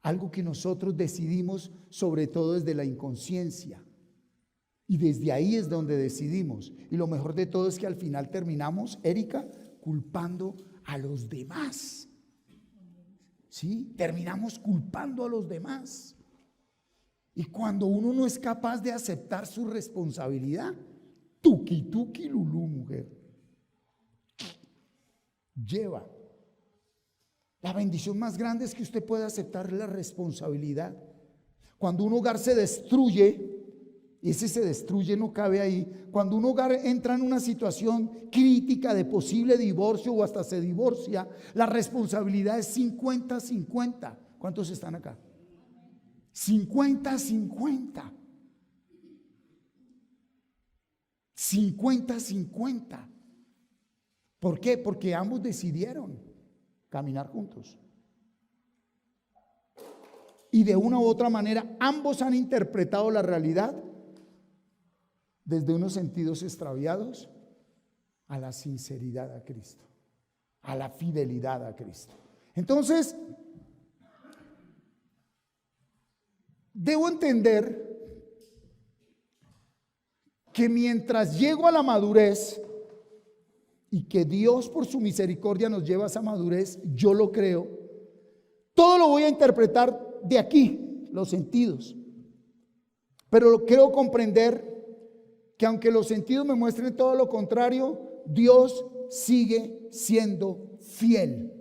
algo que nosotros decidimos, sobre todo desde la inconsciencia. Y desde ahí es donde decidimos. Y lo mejor de todo es que al final terminamos, Erika, culpando a los demás. ¿Sí? Terminamos culpando a los demás. Y cuando uno no es capaz de aceptar su responsabilidad, tuki lulú, mujer, lleva. La bendición más grande es que usted pueda aceptar la responsabilidad. Cuando un hogar se destruye, y ese se destruye no cabe ahí, cuando un hogar entra en una situación crítica de posible divorcio o hasta se divorcia, la responsabilidad es 50-50. ¿Cuántos están acá? 50-50. 50-50. ¿Por qué? Porque ambos decidieron caminar juntos. Y de una u otra manera, ambos han interpretado la realidad desde unos sentidos extraviados a la sinceridad a Cristo, a la fidelidad a Cristo. Entonces, debo entender que mientras llego a la madurez, y que Dios por su misericordia nos lleva a esa madurez, yo lo creo, todo lo voy a interpretar de aquí, los sentidos. Pero creo comprender que aunque los sentidos me muestren todo lo contrario, Dios sigue siendo fiel.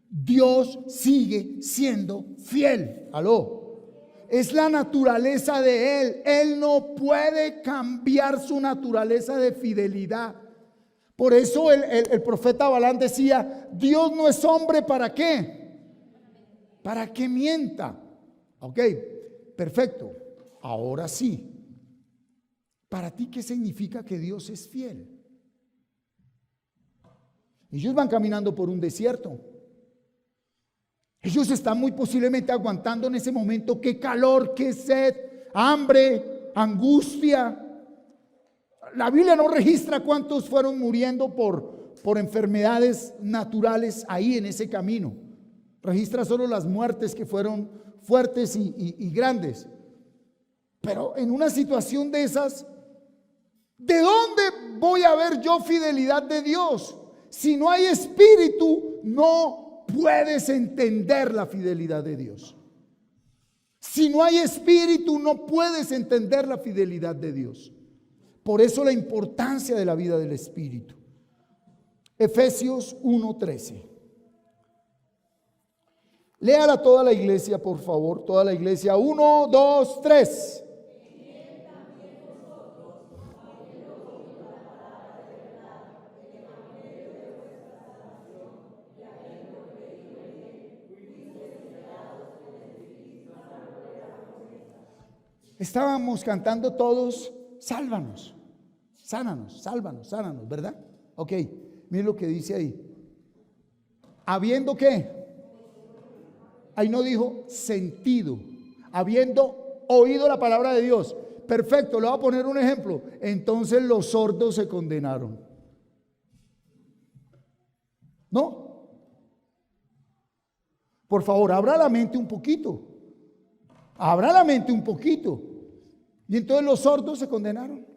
Dios sigue siendo fiel. Aló. Es la naturaleza de Él. Él no puede cambiar su naturaleza de fidelidad. Por eso el profeta Balaam decía: Dios no es hombre, ¿para qué? Para que mienta. Ok, perfecto. Ahora sí. ¿Para ti qué significa que Dios es fiel? Ellos van caminando por un desierto. Ellos están muy posiblemente aguantando en ese momento qué calor, qué sed, hambre, angustia. La Biblia no registra cuántos fueron muriendo por enfermedades naturales ahí en ese camino. Registra solo las muertes que fueron fuertes y grandes. Pero en una situación de esas, ¿de dónde voy a ver yo fidelidad de Dios? Si no hay espíritu, no puedes entender la fidelidad de Dios. Si no hay espíritu, no puedes entender la fidelidad de Dios. Por eso la importancia de la vida del espíritu. Efesios 1:13. Léala toda la iglesia, por favor, toda la iglesia. 1, 2, 3. Estábamos cantando todos: sálvanos, sánanos, sálvanos, sánanos, ¿verdad? Ok, miren lo que dice ahí. Habiendo ¿qué? Ahí no dijo sentido. Habiendo oído la palabra de Dios. Perfecto, le voy a poner un ejemplo. Entonces los sordos se condenaron. ¿No? Por favor, abra la mente un poquito. Abra la mente un poquito. Y entonces los sordos se condenaron.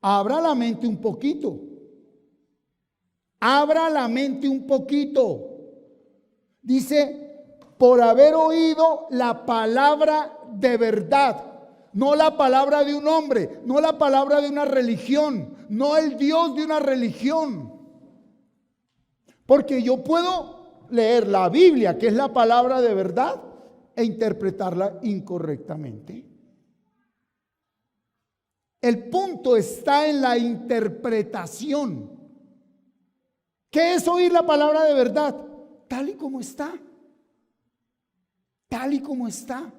Abra la mente un poquito. Abra la mente un poquito. Dice: por haber oído la palabra de verdad. No la palabra de un hombre, no la palabra de una religión, no el Dios de una religión. Porque yo puedo leer la Biblia, que es la palabra de verdad, e interpretarla incorrectamente. El punto está en la interpretación. ¿Qué es oír la palabra de verdad? Tal y como está. Tal y como está.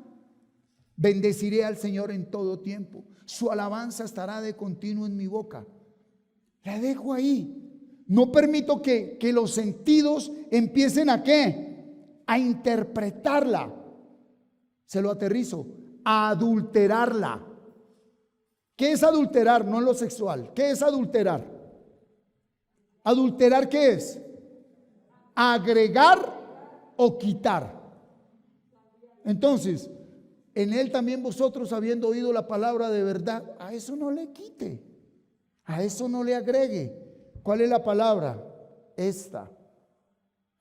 Bendeciré al Señor en todo tiempo. Su alabanza estará de continuo en mi boca. La dejo ahí. No permito que los sentidos empiecen a ¿qué? A interpretarla. Se lo aterrizo: a adulterarla. ¿Qué es adulterar? No en lo sexual. ¿Qué es adulterar? ¿Adulterar qué es? Agregar o quitar. Entonces, en él también vosotros, habiendo oído la palabra de verdad, a eso no le quite, a eso no le agregue. ¿Cuál es la palabra? Esta.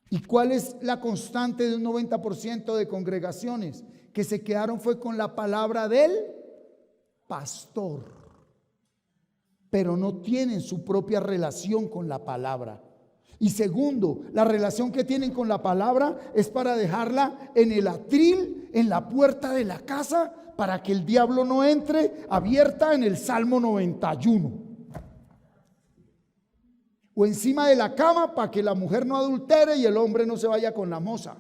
¿Y cuál es la constante de un 90% de congregaciones? Que se quedaron fue con la palabra del pastor, pero no tienen su propia relación con la palabra. Y segundo, la relación que tienen con la palabra es para dejarla en el atril, en la puerta de la casa, para que el diablo no entre, abierta en el Salmo 91. O encima de la cama, para que la mujer no adultere y el hombre no se vaya con la moza.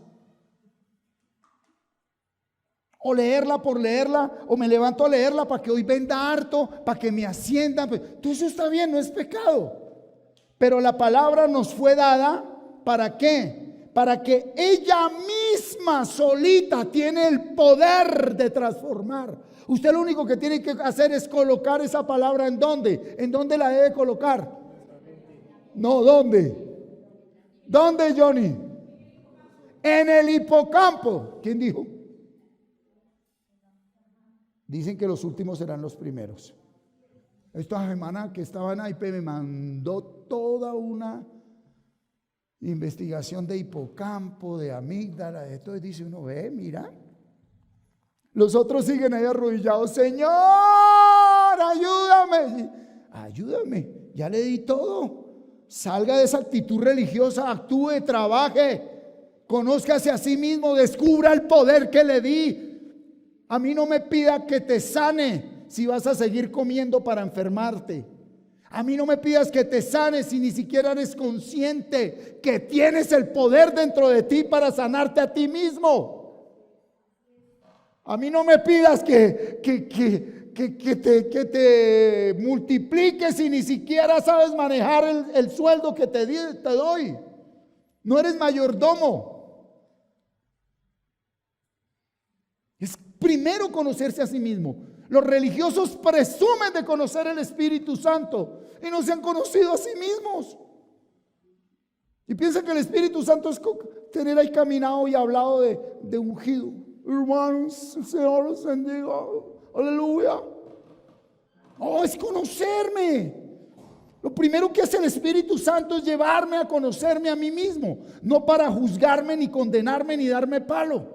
O leerla por leerla, o me levanto a leerla para que hoy venda harto, para que me asciendan. Todo eso está bien, no es pecado. Pero la palabra nos fue dada ¿para qué? Para que ella misma solita tiene el poder de transformar. Usted lo único que tiene que hacer es colocar esa palabra ¿en dónde? ¿En dónde la debe colocar? No, ¿dónde? ¿Dónde, Johnny? En el hipocampo. ¿Quién dijo? Dicen que los últimos serán los primeros. Esta semana que estaba en AIP me mandó toda una investigación de hipocampo, de amígdala, de esto. Y dice uno: ve, mira. Los otros siguen ahí arrodillados: Señor, ayúdame. Ayúdame, ya le di todo. Salga de esa actitud religiosa, actúe, trabaje. Conózcase a sí mismo, descubra el poder que le di. A mí no me pida que te sane si vas a seguir comiendo para enfermarte. A mí no me pidas que te sanes si ni siquiera eres consciente que tienes el poder dentro de ti para sanarte a ti mismo. A mí no me pidas que te multipliques si ni siquiera sabes manejar el sueldo que te doy. No eres mayordomo. Es primero conocerse a sí mismo. Los religiosos presumen de conocer el Espíritu Santo y no se han conocido a sí mismos. Y piensan que el Espíritu Santo es tener ahí caminado y hablado de ungido. Hermanos, el Señor los bendiga. Aleluya. No, es conocerme. Lo primero que hace el Espíritu Santo es llevarme a conocerme a mí mismo. No para juzgarme, ni condenarme, ni darme palo,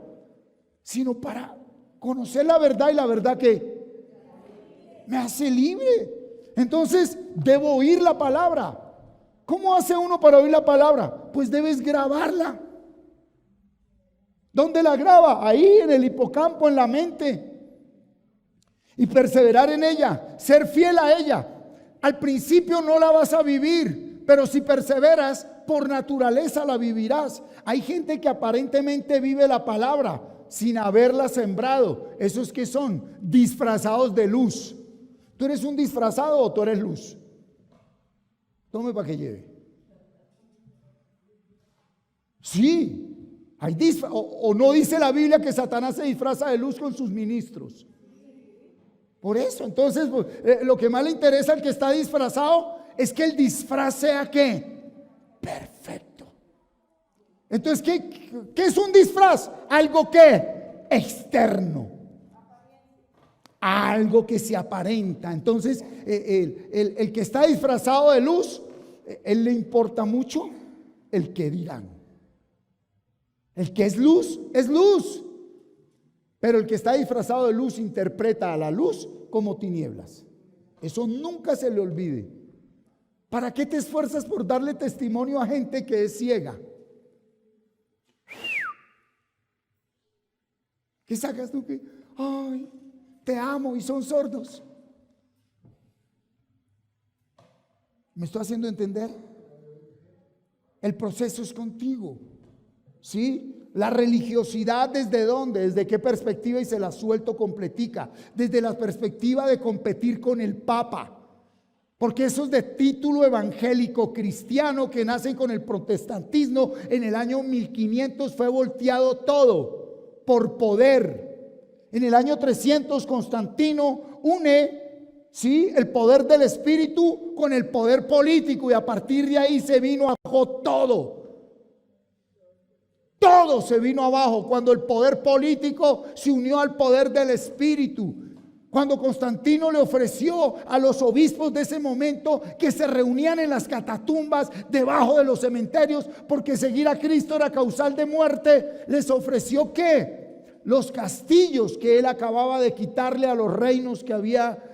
sino para conocer la verdad, y la verdad que me hace libre. Entonces debo oír la palabra. ¿Cómo hace uno para oír la palabra? Pues debes grabarla. ¿Dónde la graba? Ahí en el hipocampo, en la mente. Y perseverar en ella, ser fiel a ella. Al principio no la vas a vivir, pero si perseveras, por naturaleza la vivirás. Hay gente que aparentemente vive la palabra sin haberla sembrado. ¿Esos que son? Disfrazados de luz. ¿Tú eres un disfrazado o tú eres luz? Tome para que lleve. Sí, hay o no dice la Biblia que Satanás se disfraza de luz con sus ministros. Por eso, entonces, lo que más le interesa al que está disfrazado es que el disfraz sea ¿qué? Perfecto. Entonces, ¿qué es un disfraz? Algo que externo. Algo que se aparenta. Entonces, el que está disfrazado de luz, él le importa mucho el que dirán. El que es luz, es luz. Pero el que está disfrazado de luz interpreta a la luz como tinieblas. Eso nunca se le olvide. ¿Para qué te esfuerzas por darle testimonio a gente que es ciega? ¿Qué sacas tú? Ay, te amo, y son sordos. ¿Me estoy haciendo entender? El proceso es contigo. ¿Sí? La religiosidad, ¿desde dónde? ¿Desde qué perspectiva? Y se la suelto completica. Desde la perspectiva de competir con el Papa. Porque esos de título evangélico cristiano que nacen con el protestantismo en el año 1500 fue volteado todo por poder. En el año 300 Constantino une, ¿sí?, el poder del espíritu con el poder político, y a partir de ahí se vino abajo todo. Todo se vino abajo cuando el poder político se unió al poder del espíritu. Cuando Constantino le ofreció a los obispos de ese momento que se reunían en las catatumbas debajo de los cementerios, porque seguir a Cristo era causal de muerte, les ofreció ¿qué? Los castillos que él acababa de quitarle a los reinos que había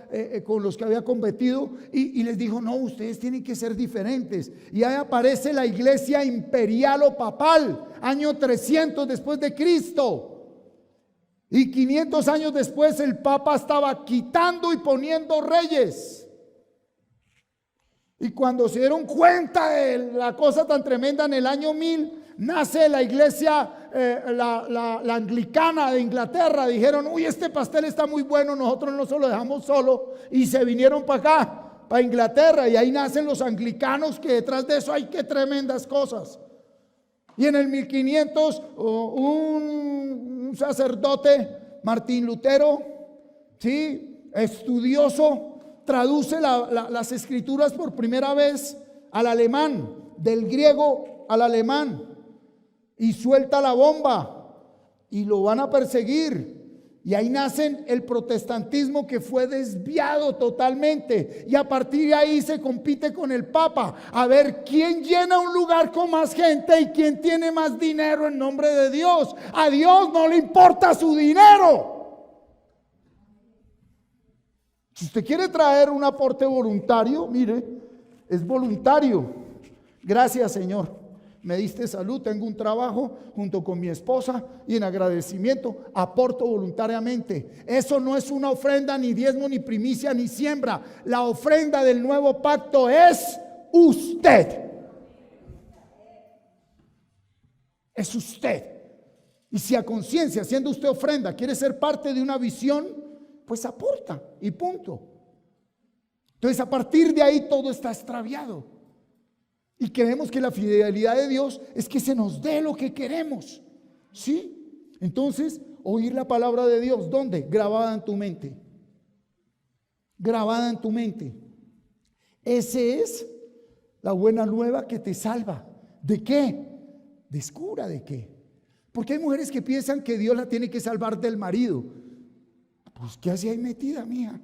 con los que había competido, y les dijo: no, ustedes tienen que ser diferentes. Y ahí aparece la iglesia imperial o papal, año 300 después de Cristo. Y 500 años después el Papa estaba quitando y poniendo reyes. Y cuando se dieron cuenta de la cosa tan tremenda, en el año 1000 nace la iglesia la anglicana de Inglaterra. Dijeron: uy, este pastel está muy bueno, nosotros no se lo dejamos solo. Y se vinieron para acá, para Inglaterra, y ahí nacen los anglicanos, que detrás de eso hay que tremendas cosas. Y en el 1500 un sacerdote, Martín Lutero, ¿sí?, estudioso, traduce las escrituras por primera vez al alemán, del griego al alemán, y suelta la bomba, y lo van a perseguir. Y ahí nacen el protestantismo, que fue desviado totalmente, y a partir de ahí se compite con el Papa a ver quién llena un lugar con más gente y quién tiene más dinero en nombre de Dios. A Dios no le importa su dinero. Si usted quiere traer un aporte voluntario, mire, es voluntario. Gracias, Señor. me diste salud, tengo un trabajo junto con mi esposa y en agradecimiento aporto voluntariamente. Eso no es una ofrenda, ni diezmo, ni primicia, ni siembra. La ofrenda del nuevo pacto es usted. Es usted. Y si a conciencia, siendo usted ofrenda, quiere ser parte de una visión, pues aporta y punto. Entonces a partir de ahí todo está extraviado. Y creemos que la fidelidad de Dios es que se nos dé lo que queremos. ¿Sí? Entonces, oír la palabra de Dios, ¿dónde? Grabada en tu mente. Grabada en tu mente. Esa es la buena nueva que te salva. ¿De qué? Descubra de qué. Porque hay mujeres que piensan que Dios la tiene que salvar del marido. Pues ¿qué hace ahí metida, mija?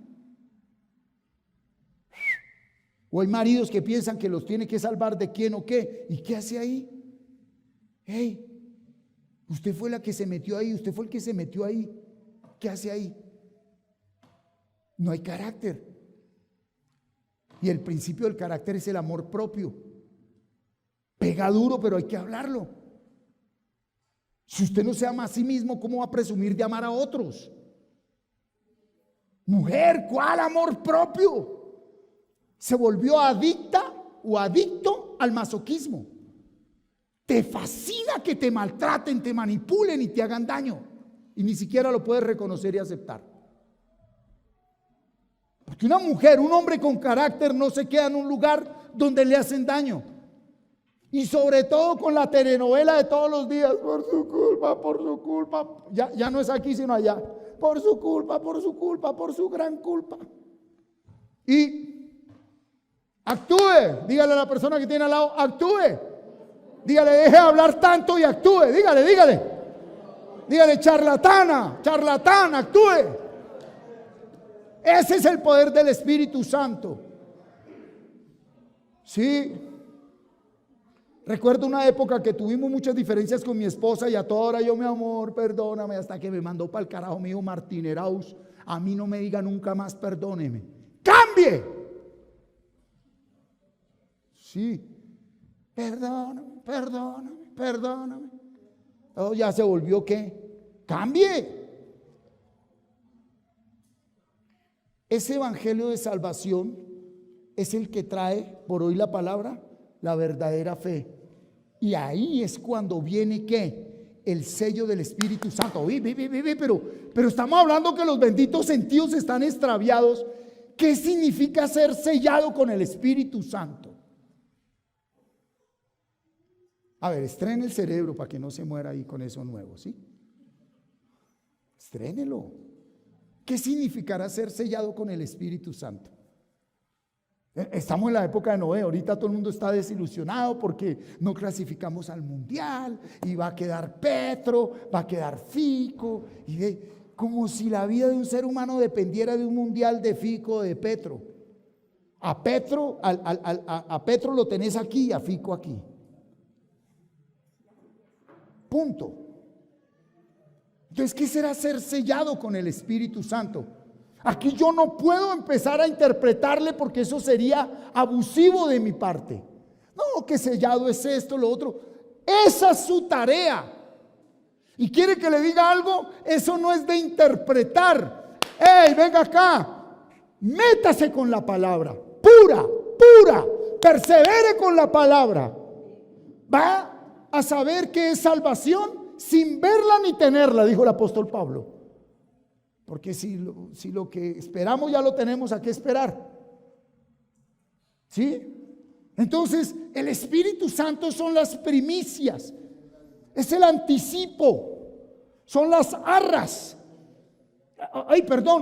O hay maridos que piensan que los tiene que salvar de quién o qué. ¿Y qué hace ahí? Hey, usted fue la que se metió ahí, usted fue el que se metió ahí. ¿Qué hace ahí? No hay carácter. Y el principio del carácter es el amor propio. Pega duro, pero hay que hablarlo. Si usted no se ama a sí mismo, ¿cómo va a presumir de amar a otros? Mujer, ¿cuál amor propio? Se volvió adicta o adicto al masoquismo. Te fascina que te maltraten, te manipulen y te hagan daño. Y ni siquiera lo puedes reconocer y aceptar. Porque una mujer, un hombre con carácter no se queda en un lugar donde le hacen daño. Y sobre todo con la telenovela de todos los días, por su culpa, ya no es aquí sino allá, por su culpa, por su gran culpa. Y actúe, dígale a la persona que tiene al lado, actúe. Dígale, deje de hablar tanto y actúe, dígale, charlatana, charlatán, actúe. Ese es el poder del Espíritu Santo. Sí. Recuerdo una época que tuvimos muchas diferencias con mi esposa y a toda hora yo, mi amor, perdóname, hasta que me mandó para el carajo, me dijo Martín Erauz, a mí no me diga nunca más perdóneme. ¡Cambie! Sí, perdóname. Todo ya se volvió ¿qué? ¡Cambie! Ese evangelio de salvación es el que trae, por hoy la palabra, la verdadera fe. Y ahí es cuando viene ¿qué? El sello del Espíritu Santo. Pero estamos hablando que los benditos sentidos están extraviados. ¿Qué significa ser sellado con el Espíritu Santo? A ver, estrene el cerebro para que no se muera ahí con eso nuevo, ¿sí? Estrénelo. ¿Qué significará ser sellado con el Espíritu Santo? Estamos en la época de Noé, ahorita todo el mundo está desilusionado porque no clasificamos al mundial y va a quedar Petro, va a quedar Fico, y como si la vida de un ser humano dependiera de un mundial de Fico o de Petro. A Petro lo tenés aquí, a Fico aquí. Punto. Entonces, ¿qué será ser sellado con el Espíritu Santo? Aquí yo no puedo empezar a interpretarle porque eso sería abusivo de mi parte. No, que sellado es esto, lo otro. Esa es su tarea. Y quiere que le diga algo, eso no es de interpretar. ¡Ey, venga acá! Métase con la palabra, pura, persevere con la palabra. Va a saber qué es salvación sin verla ni tenerla, dijo el apóstol Pablo. Porque si lo que esperamos ya lo tenemos, ¿a qué esperar? ¿Sí? Entonces, el Espíritu Santo son las primicias, es el anticipo, son las arras.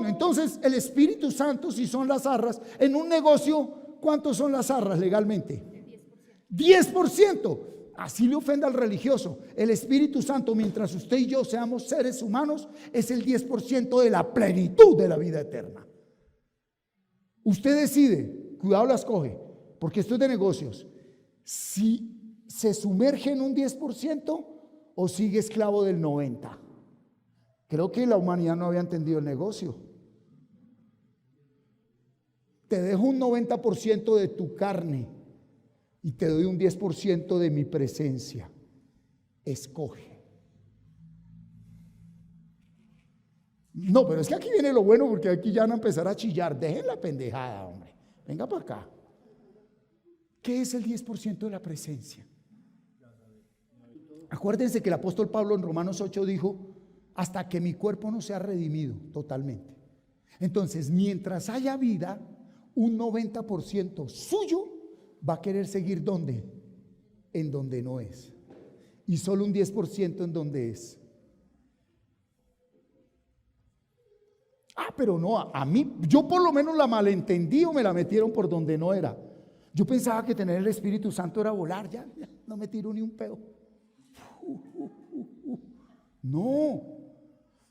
Entonces el Espíritu Santo, si son las arras, en un negocio, ¿cuántos son las arras legalmente? 10%. Así le ofenda al religioso. El Espíritu Santo, mientras usted y yo seamos seres humanos, es el 10% de la plenitud de la vida eterna. Usted decide, cuidado las coge, porque esto es de negocios. Si se sumerge en un 10% o sigue esclavo del 90%. Creo que la humanidad no había entendido el negocio. Te dejo un 90% de tu carne y te doy un 10% de mi presencia. Escoge. No, pero es que aquí viene lo bueno, porque aquí ya van a empezar a chillar. Dejen la pendejada, hombre. Venga para acá. ¿Qué es el 10% de la presencia? Acuérdense que el apóstol Pablo en Romanos 8 dijo: hasta que mi cuerpo no sea redimido totalmente. Entonces, mientras haya vida, un 90% suyo va a querer seguir ¿dónde? En donde no es. Y solo un 10% en donde es. Pero no, a mí, yo por lo menos la malentendí o me la metieron por donde no era. Yo pensaba que tener el Espíritu Santo era volar, ya no me tiro ni un pedo. No,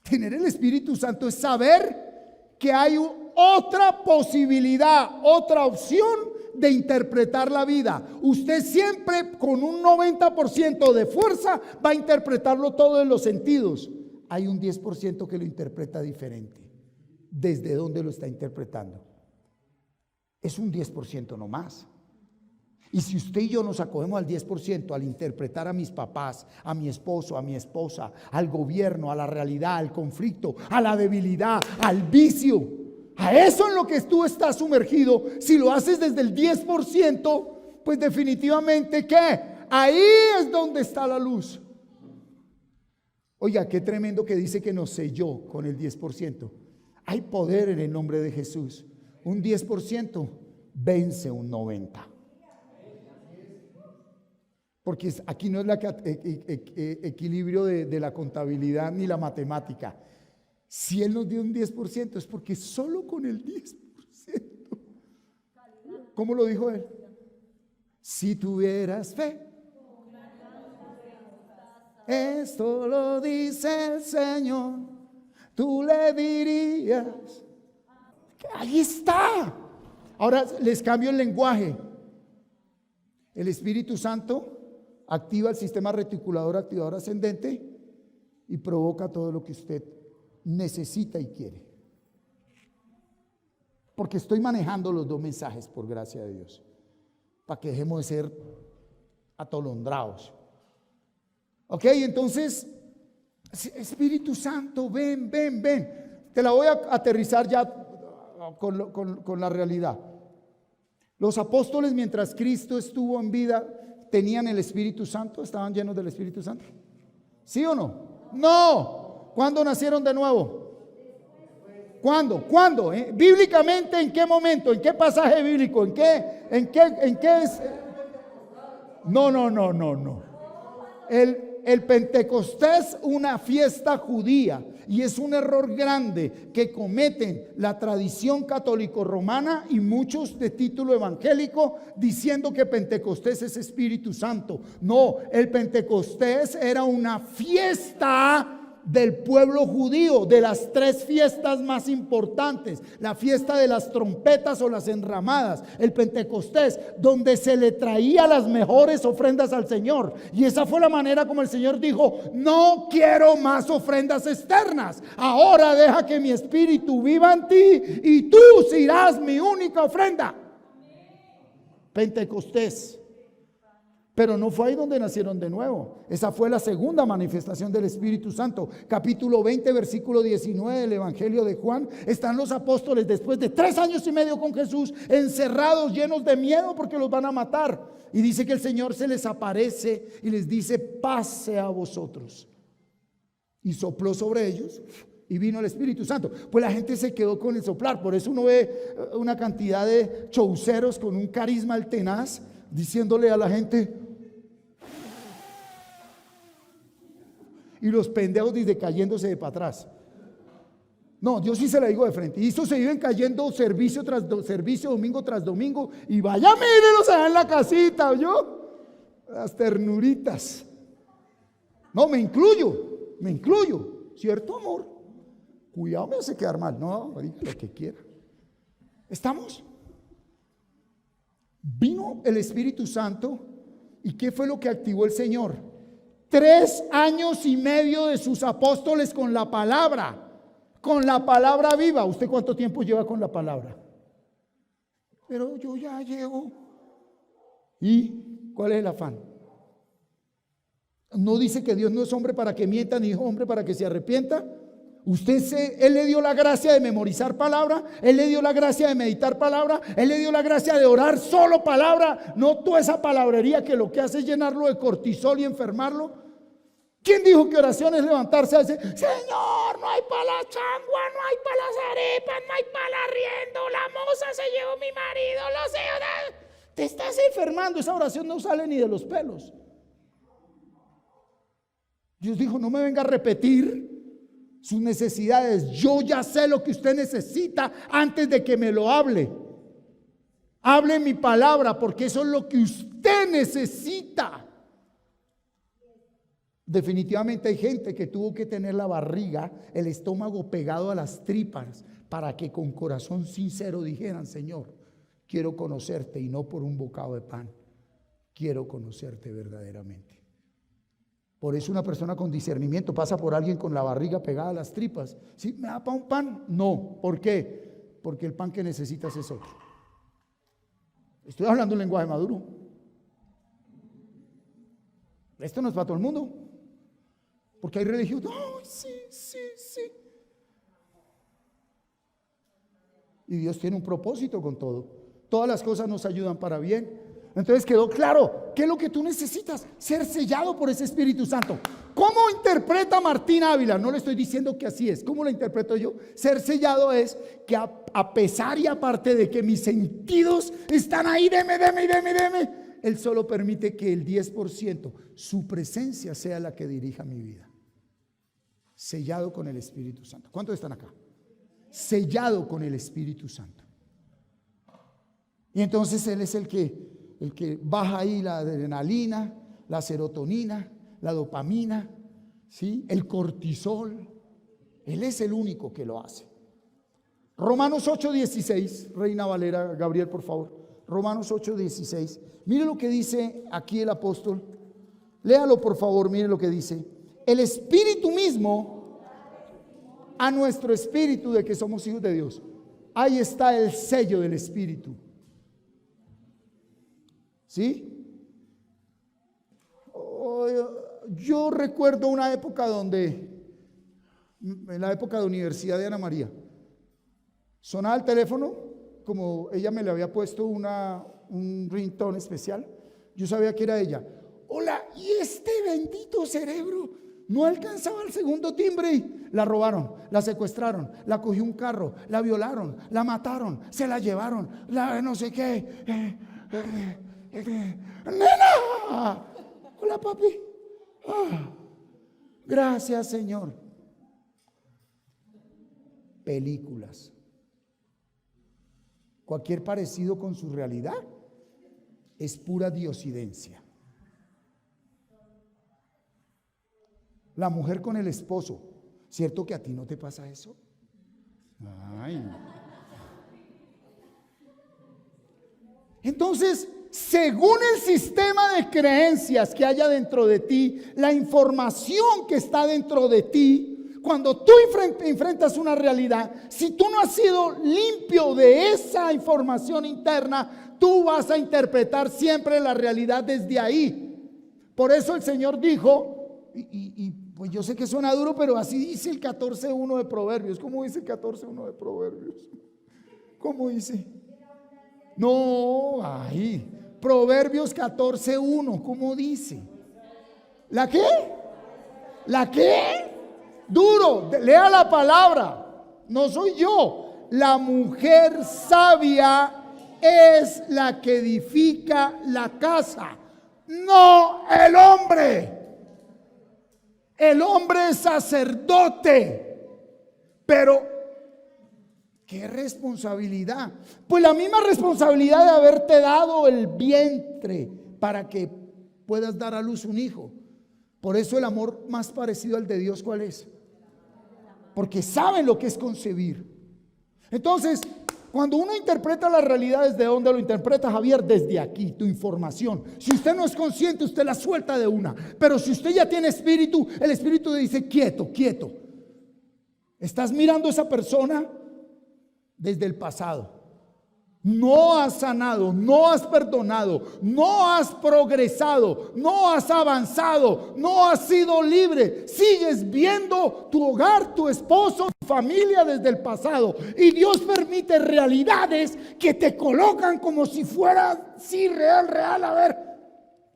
tener el Espíritu Santo es saber que hay otra posibilidad, otra opción de interpretar la vida. Usted siempre con un 90% de fuerza va a interpretarlo todo en los sentidos. Hay un 10% que lo interpreta diferente. ¿Desde dónde lo está interpretando? Es un 10% no más. Y si usted y yo nos acogemos al 10% al interpretar a mis papás, a mi esposo, a mi esposa, al gobierno, a la realidad, al conflicto, a la debilidad, al vicio, a eso en lo que tú estás sumergido, si lo haces desde el 10%, pues definitivamente ¿qué? Ahí es donde está la luz. Oiga, qué tremendo que dice que nos selló con el 10%. Hay poder en el nombre de Jesús. Un 10% vence un 90%. Porque aquí no es el equilibrio de la contabilidad ni la matemática. Si Él nos dio un 10% es porque solo con el 10%. ¿Cómo lo dijo Él? Si tuvieras fe. Esto lo dice el Señor. Tú le dirías. Ahí está. Ahora les cambio el lenguaje. El Espíritu Santo activa el sistema reticulador activador ascendente y provoca todo lo que usted necesita y quiere. Porque estoy manejando los dos mensajes por gracia de Dios, para que dejemos de ser atolondrados. Ok, entonces, Espíritu Santo, ven. Te la voy a aterrizar ya con la realidad. Los apóstoles, mientras Cristo estuvo en vida, ¿tenían el Espíritu Santo? ¿Estaban llenos del Espíritu Santo? ¿Sí o no? No. ¿Cuándo nacieron de nuevo? ¿Cuándo? Bíblicamente, ¿en qué momento? ¿En qué pasaje bíblico? ¿En qué es? No. El Pentecostés, una fiesta judía, y es un error grande que cometen la tradición católico-romana y muchos de título evangélico diciendo que Pentecostés es Espíritu Santo. No, el Pentecostés era una fiesta del pueblo judío, de las tres fiestas más importantes: la fiesta de las trompetas o las enramadas, el Pentecostés, donde se le traía las mejores ofrendas al Señor. Y esa fue la manera como el Señor dijo: no quiero más ofrendas externas, ahora deja que mi espíritu viva en ti y tú serás mi única ofrenda. Pentecostés. Pero no fue ahí donde nacieron de nuevo. Esa fue la segunda manifestación del Espíritu Santo. Capítulo 20, versículo 19 del Evangelio de Juan. Están los apóstoles después de 3 años y medio con Jesús, encerrados, llenos de miedo porque los van a matar. Y dice que el Señor se les aparece y les dice: pase a vosotros. Y sopló sobre ellos y vino el Espíritu Santo. Pues la gente se quedó con el soplar. Por eso uno ve una cantidad de chauceros con un carisma tenaz diciéndole a la gente. Y los pendejos desde cayéndose de para atrás. No, Dios sí se la digo de frente. Y estos se viven cayendo servicio tras servicio, domingo tras domingo. Y vaya, mírenlos allá en la casita, ¿oyó? Las ternuritas. No, me incluyo. ¿Cierto, amor? Cuidado, me hace quedar mal. No, diga lo que quiera. ¿Estamos? Vino el Espíritu Santo. ¿Y qué fue lo que activó el Señor? 3 años y medio de sus apóstoles con la palabra viva. ¿Usted cuánto tiempo lleva con la palabra? Pero yo ya llevo. ¿Y ¿Cuál es el afán? No dice que Dios no es hombre para que mienta, ni es hombre para que se arrepienta. Él le dio la gracia de memorizar palabra, Él le dio la gracia de meditar palabra, Él le dio la gracia de orar solo palabra, no toda esa palabrería que lo que hace es llenarlo de cortisol y enfermarlo. ¿Quién dijo que oración es levantarse a decir, Señor, no hay para la changua, no hay para las arepas, no hay para la arriendo, la moza se llevó mi marido, los hijos? Te estás enfermando, esa oración no sale ni de los pelos. Dios dijo, no me venga a repetir sus necesidades. Yo ya sé lo que usted necesita antes de que me lo hable. Hable mi palabra, porque eso es lo que usted necesita. Definitivamente hay gente que tuvo que tener la barriga, el estómago pegado a las tripas, para que con corazón sincero dijeran, Señor, quiero conocerte y no por un bocado de pan. Quiero conocerte verdaderamente. Por eso una persona con discernimiento pasa por alguien con la barriga pegada a las tripas. ¿Sí? ¿Me da para un pan? No. ¿Por qué? Porque el pan que necesitas es otro. Estoy hablando en lenguaje maduro. Esto no es para todo el mundo. Porque hay religión. ¡Ay, sí! Y Dios tiene un propósito con todo. Todas las cosas nos ayudan para bien. Entonces quedó claro, ¿qué es lo que tú necesitas? Ser sellado por ese Espíritu Santo. ¿Cómo interpreta Martín Ávila? No le estoy diciendo que así es. ¿Cómo lo interpreto yo? Ser sellado es que a pesar y aparte de que mis sentidos están ahí, deme, Él solo permite que el 10%, su presencia, sea la que dirija mi vida. Sellado con el Espíritu Santo. ¿Cuántos están acá? Sellado con el Espíritu Santo. Y entonces Él es el que baja ahí la adrenalina, la serotonina, la dopamina, ¿sí? El cortisol. Él es el único que lo hace. Romanos 8:16, Reina Valera, Gabriel, por favor. Romanos 8:16. Mire lo que dice aquí el apóstol. Léalo, por favor, mire lo que dice. El Espíritu mismo a nuestro espíritu de que somos hijos de Dios. Ahí está el sello del Espíritu. ¿Sí? Yo recuerdo una época en la época de universidad de Ana María, sonaba el teléfono, como ella me le había puesto un ringtone especial, yo sabía que era ella. Hola, y este bendito cerebro no alcanzaba el segundo timbre y la robaron, la secuestraron, la cogió un carro, la violaron, la mataron, se la llevaron, la no sé qué. Nena, hola papi. Gracias, Señor. Películas. Cualquier parecido con su realidad es pura diosidencia. La mujer con el esposo. ¿Cierto que a ti no te pasa eso? Ay. Entonces, según el sistema de creencias que haya dentro de ti, la información que está dentro de ti, cuando tú enfrentas una realidad, si tú no has sido limpio de esa información interna, tú vas a interpretar siempre la realidad desde ahí. Por eso el Señor dijo, y pues yo sé que suena duro, pero así dice el 14:1 de Proverbios. ¿Cómo dice el 14:1 de Proverbios? ¿Cómo dice? No, ahí. Proverbios 14:1, ¿cómo dice? ¿La qué? ¿La qué? Duro, lea la palabra. No soy yo. La mujer sabia es la que edifica la casa, no el hombre. El hombre es sacerdote, pero ¿qué responsabilidad? Pues la misma responsabilidad de haberte dado el vientre para que puedas dar a luz un hijo. Por eso el amor más parecido al de Dios, ¿cuál es? Porque saben lo que es concebir. Entonces, cuando uno interpreta las realidades, ¿de dónde lo interpreta, Javier? Desde aquí, tu información. Si usted no es consciente, usted la suelta de una. Pero si usted ya tiene espíritu, el espíritu dice, quieto, quieto. Estás mirando a esa persona desde el pasado. no has sanado, no has perdonado, no has progresado, no has avanzado, no has sido libre, sigues viendo tu hogar, tu esposo, tu familia desde el pasado, y Dios permite realidades que te colocan como si fuera, sí, real, a ver,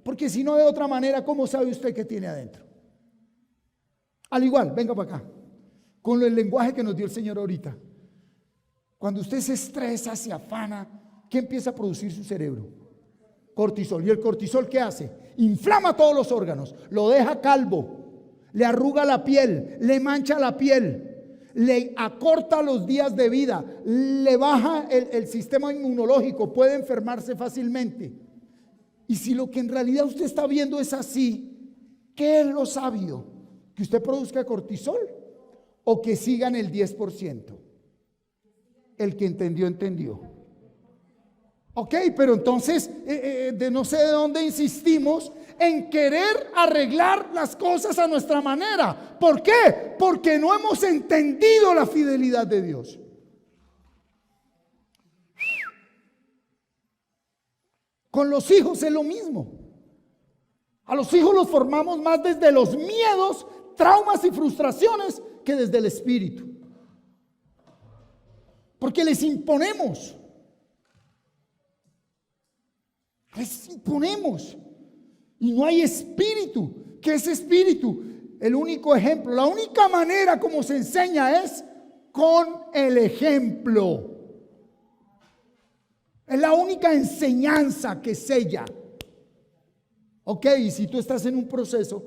porque si no, de otra manera, ¿cómo sabe usted qué tiene adentro? Al igual, venga para acá, con el lenguaje que nos dio el Señor ahorita. Cuando usted se estresa, se afana, ¿qué empieza a producir su cerebro? Cortisol. ¿Y el cortisol qué hace? Inflama todos los órganos, lo deja calvo, le arruga la piel, le mancha la piel, le acorta los días de vida, le baja el sistema inmunológico, puede enfermarse fácilmente. Y si lo que en realidad usted está viendo es así, ¿qué es lo sabio? ¿Que usted produzca cortisol o que sigan el 10%? El que entendió, entendió. Ok, pero entonces no sé de dónde insistimos en querer arreglar las cosas a nuestra manera. ¿Por qué? Porque no hemos entendido la fidelidad de Dios. Con los hijos es lo mismo. A los hijos los formamos más desde los miedos, traumas y frustraciones que desde el espíritu. Porque les imponemos. Y no hay espíritu. ¿Qué es espíritu? El único ejemplo, la única manera como se enseña es con el ejemplo. Es la única enseñanza que sella. Ok, y si tú estás en un proceso,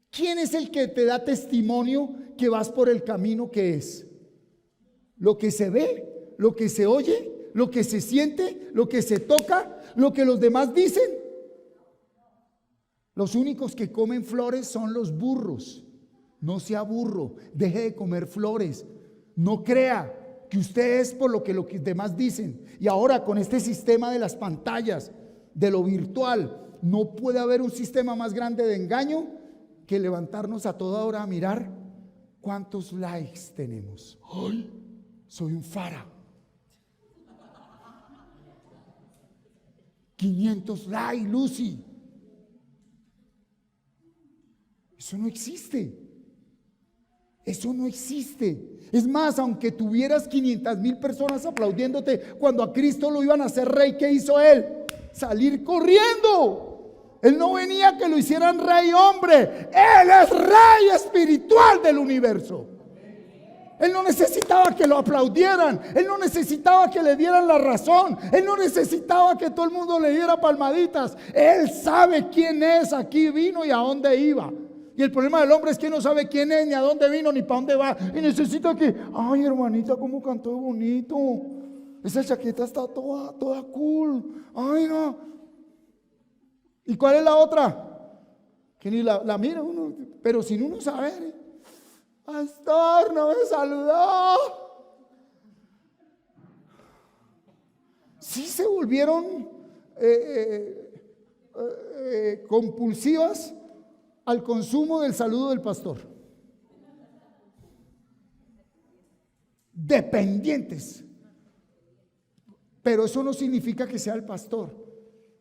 ¿quién es el que te da testimonio que vas por el camino que es? Lo que se ve, lo que se oye, lo que se siente, lo que se toca, lo que los demás dicen. Los únicos que comen flores son los burros. No sea burro, deje de comer flores. No crea que usted es por lo que los demás dicen. Y ahora con este sistema de las pantallas, de lo virtual, no puede haber un sistema más grande de engaño que levantarnos a toda hora a mirar cuántos likes tenemos. ¡Ay! Soy un fara. 500 likes, Lucy. Eso no existe. Eso no existe. Es más, aunque tuvieras 500,000 personas aplaudiéndote cuando a Cristo lo iban a hacer rey, ¿qué hizo él? Salir corriendo. Él no venía a que lo hicieran rey hombre. Él es rey espiritual del universo. Él no necesitaba que lo aplaudieran. Él no necesitaba que le dieran la razón. Él no necesitaba que todo el mundo le diera palmaditas. Él sabe quién es, aquí vino y a dónde iba. Y el problema del hombre es que no sabe quién es, ni a dónde vino, ni para dónde va. Y necesita que, ay hermanita, cómo cantó bonito. Esa chaqueta está toda cool. Ay no. ¿Y cuál es la otra? Que ni la mira uno, pero sin uno saber. Pastor, no me saludó. Sí se volvieron compulsivas al consumo del saludo del pastor. Dependientes. Pero eso no significa que sea el pastor.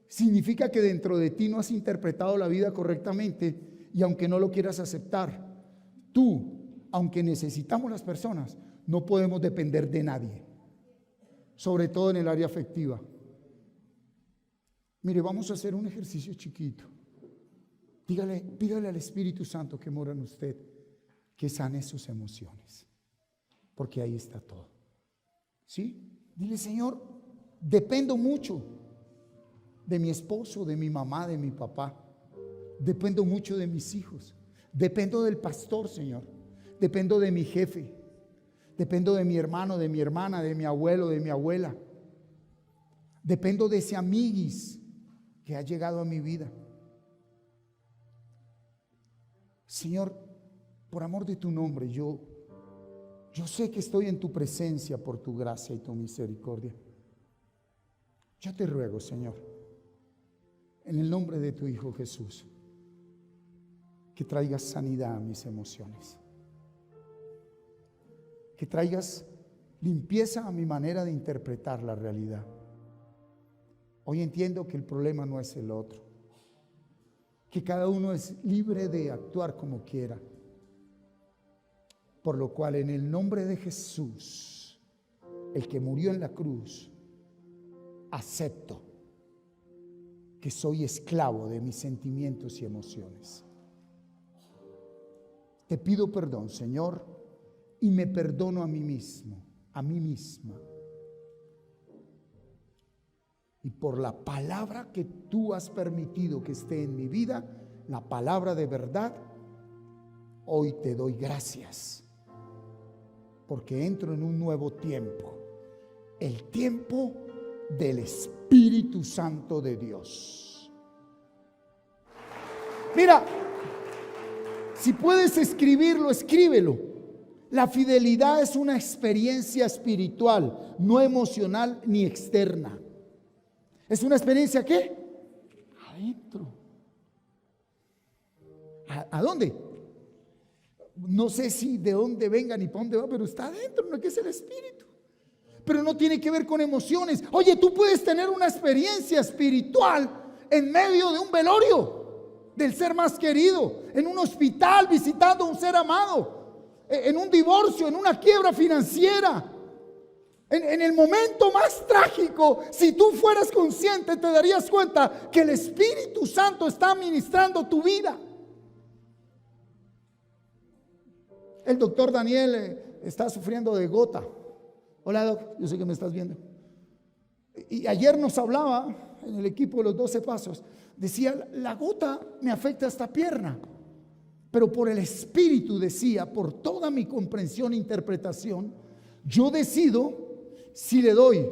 Significa que dentro de ti no has interpretado la vida correctamente y aunque no lo quieras aceptar, tú, aunque necesitamos las personas, no podemos depender de nadie, sobre todo en el área afectiva. Mire, vamos a hacer un ejercicio chiquito. Pídale al Espíritu Santo que mora en usted, que sane sus emociones, porque ahí está todo. ¿Sí? Dile, Señor, dependo mucho de mi esposo, de mi mamá, de mi papá. Dependo mucho de mis hijos. Dependo del pastor, Señor. Dependo de mi jefe, dependo de mi hermano, de mi hermana, de mi abuelo, de mi abuela. Dependo de ese amiguis que ha llegado a mi vida. Señor, por amor de tu nombre, yo sé que estoy en tu presencia por tu gracia y tu misericordia. Yo te ruego, Señor, en el nombre de tu Hijo Jesús, que traigas sanidad a mis emociones. Que traigas limpieza a mi manera de interpretar la realidad. Hoy entiendo que el problema no es el otro, que cada uno es libre de actuar como quiera. Por lo cual, en el nombre de Jesús, el que murió en la cruz, acepto que soy esclavo de mis sentimientos y emociones. Te pido perdón, Señor, y me perdono a mí mismo, a mí misma. Y por la palabra que tú has permitido que esté en mi vida, la palabra de verdad, hoy te doy gracias, porque entro en un nuevo tiempo, el tiempo del Espíritu Santo de Dios. Mira, si puedes escribirlo, escríbelo. La fidelidad es una experiencia espiritual, no emocional ni externa. ¿Es una experiencia qué? Adentro. ¿A dónde? No sé si de dónde venga ni para dónde va, pero está adentro, no es que es el Espíritu. Pero no tiene que ver con emociones. Oye, tú puedes tener una experiencia espiritual en medio de un velorio del ser más querido, en un hospital visitando a un ser amado, en un divorcio, en una quiebra financiera, en el momento más trágico. Si tú fueras consciente, te darías cuenta que el Espíritu Santo está ministrando tu vida. El doctor Daniel está sufriendo de gota. Hola, doc, yo sé que me estás viendo. Y ayer nos hablaba en el equipo de los 12 pasos. Decía, la gota me afecta esta pierna, pero por el Espíritu, decía, por toda mi comprensión e interpretación, yo decido si le doy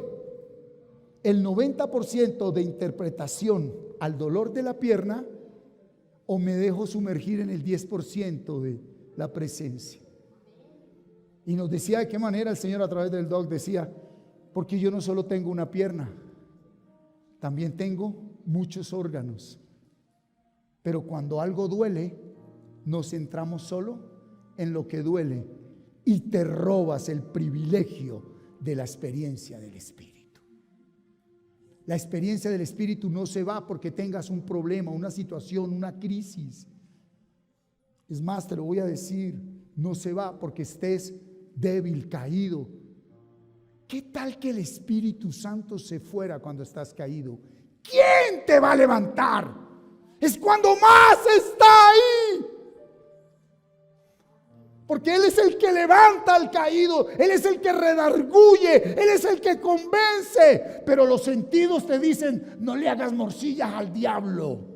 el 90% de interpretación al dolor de la pierna o me dejo sumergir en el 10% de la presencia. Y nos decía de qué manera el Señor a través del doc decía, porque yo no solo tengo una pierna, también tengo muchos órganos. Pero cuando algo duele, nos centramos solo en lo que duele y te robas el privilegio de la experiencia del Espíritu. La experiencia del Espíritu no se va porque tengas un problema, una situación, una crisis. Es más, te lo voy a decir, no se va porque estés débil, caído. ¿Qué tal que el Espíritu Santo se fuera cuando estás caído? ¿Quién te va a levantar? Es cuando más está ahí. Porque Él es el que levanta al caído, Él es el que redarguye, Él es el que convence. Pero los sentidos te dicen, no le hagas morcillas al diablo.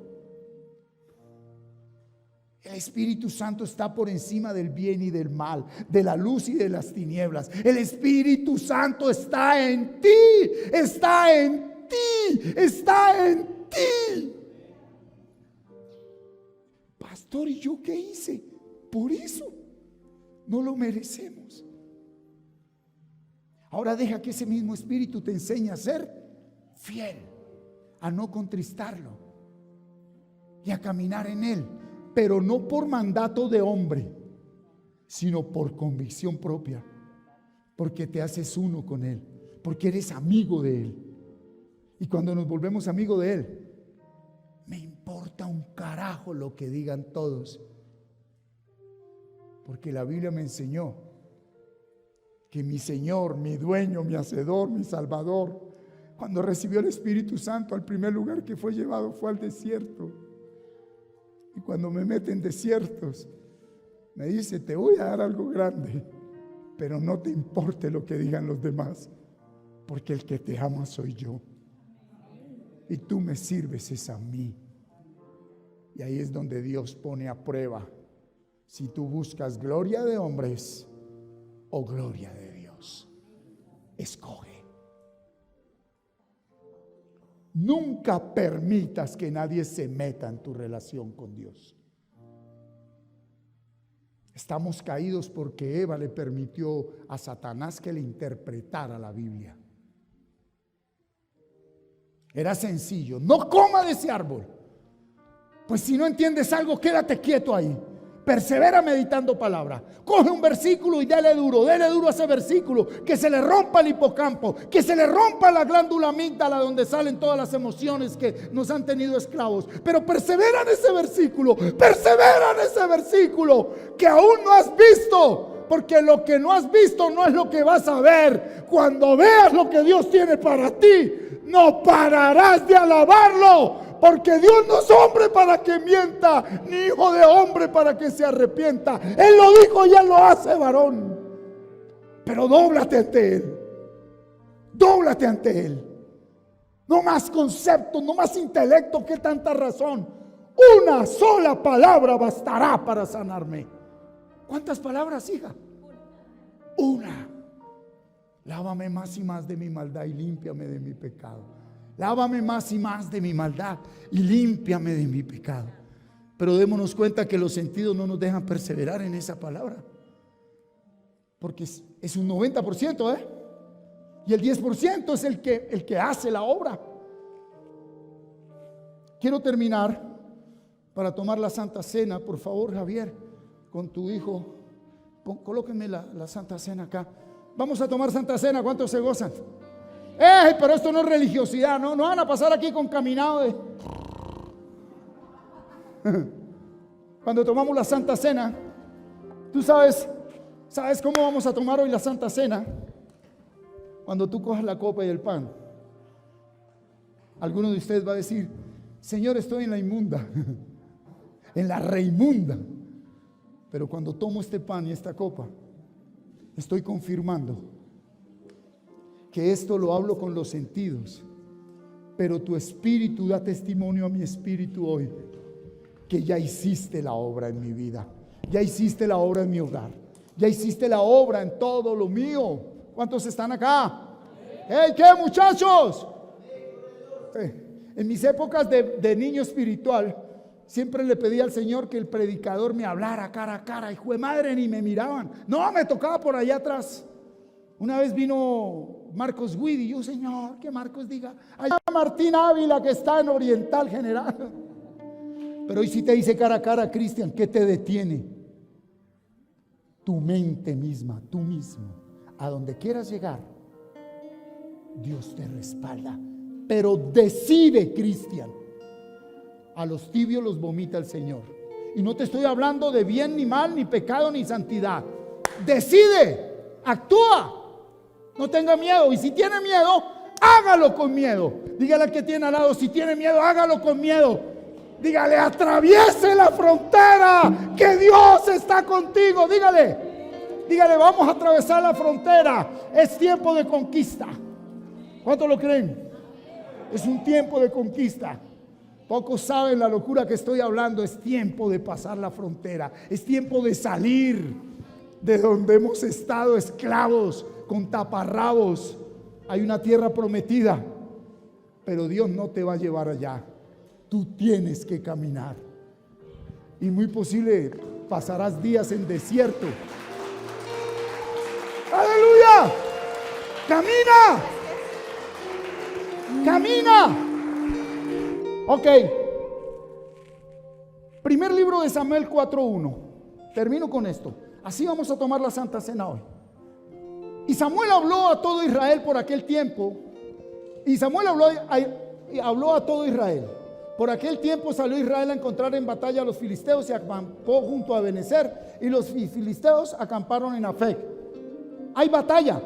El Espíritu Santo está por encima del bien y del mal, de la luz y de las tinieblas. El Espíritu Santo está en ti, está en ti, está en ti. Pastor, ¿y yo qué hice? Por eso no lo merecemos. Ahora deja que ese mismo Espíritu te enseñe a ser fiel, a no contristarlo y a caminar en Él. Pero no por mandato de hombre, sino por convicción propia, porque te haces uno con Él, porque eres amigo de Él. Y cuando nos volvemos amigos de Él, me importa un carajo lo que digan todos, porque la Biblia me enseñó que mi Señor, mi dueño, mi hacedor, mi salvador, cuando recibió el Espíritu Santo, al primer lugar que fue llevado fue al desierto. Y cuando me mete en desiertos, me dice, te voy a dar algo grande, pero no te importe lo que digan los demás, porque el que te ama soy yo. Y tú me sirves es a mí. Y ahí es donde Dios pone a prueba si tú buscas gloria de hombres o gloria de Dios. Escoge. Nunca permitas que nadie se meta en tu relación con Dios. Estamos caídos porque Eva le permitió a Satanás que le interpretara la Biblia. Era sencillo, no coma de ese árbol. Pues si no entiendes algo, quédate quieto ahí. Persevera meditando palabra. Coge un versículo y dele duro a ese versículo. Que se le rompa el hipocampo, que se le rompa la glándula amígdala donde salen todas las emociones que nos han tenido esclavos. Pero persevera en ese versículo, que aún no has visto. Porque lo que no has visto no es lo que vas a ver. Cuando veas lo que Dios tiene para ti, no pararás de alabarlo. Porque Dios no es hombre para que mienta, ni hijo de hombre para que se arrepienta. Él lo dijo y Él lo hace, varón. Pero dóblate ante Él. Dóblate ante Él. No más conceptos, no más intelecto, que tanta razón. Una sola palabra bastará para sanarme. ¿Cuántas palabras, hija? Una. Lávame más y más de mi maldad y límpiame de mi pecado. Lávame más y más de mi maldad y límpiame de mi pecado. Pero démonos cuenta que los sentidos no nos dejan perseverar en esa palabra. Porque es un 90%, y el 10% es el que hace la obra. Quiero terminar para tomar la Santa Cena. Por favor, Javier, con tu hijo, colóquenme la Santa Cena acá. Vamos a tomar Santa Cena. ¿Cuántos se gozan? Pero esto no es religiosidad, no van a pasar aquí con caminado de... Cuando tomamos la Santa Cena, tú sabes cómo vamos a tomar hoy la Santa Cena. Cuando tú cojas la copa y el pan, alguno de ustedes va a decir: Señor, estoy en la inmunda, en la reimunda. Pero cuando tomo este pan y esta copa, estoy confirmando que esto lo hablo con los sentidos, pero tu espíritu da testimonio a mi espíritu hoy que ya hiciste la obra en mi vida, ya hiciste la obra en mi hogar, ya hiciste la obra en todo lo mío. ¿Cuántos están acá? ¡Hey! ¿Qué, muchachos? En mis épocas de niño espiritual, siempre le pedía al Señor que el predicador me hablara cara a cara. Hijo de madre, ni me miraban. No, me tocaba por allá atrás. Una vez vino Marcos Guidi, y yo: Señor, que Marcos diga allá Martín Ávila, que está en Oriental General. Pero hoy sí te dice cara a cara: Cristian, ¿qué te detiene? Tu mente misma, tú mismo. A donde quieras llegar, Dios te respalda. Pero decide, Cristian. A los tibios los vomita el Señor. Y no te estoy hablando de bien ni mal, ni pecado, ni santidad. Decide, actúa. No tenga miedo. Y si tiene miedo, hágalo con miedo. Dígale al que tiene al lado: si tiene miedo, hágalo con miedo. Dígale: atraviese la frontera, que Dios está contigo. Dígale: vamos a atravesar la frontera. Es tiempo de conquista. ¿Cuántos lo creen? Es un tiempo de conquista. Pocos saben la locura que estoy hablando. Es tiempo de pasar la frontera. Es tiempo de salir de donde hemos estado esclavos, con taparrabos. Hay una tierra prometida, pero Dios no te va a llevar allá. Tú tienes que caminar. Y muy posible pasarás días en desierto. ¡Aleluya! ¡Camina! ¡Camina! Ok. Primer libro de Samuel 4:1. Termino con esto. Así vamos a tomar la Santa Cena hoy. Y Samuel habló a todo Israel por aquel tiempo. Y Samuel habló a todo Israel. Por aquel tiempo salió Israel a encontrar en batalla a los filisteos y acampó junto a Ebenezer. Y los filisteos acamparon en Afec. Hay batalla.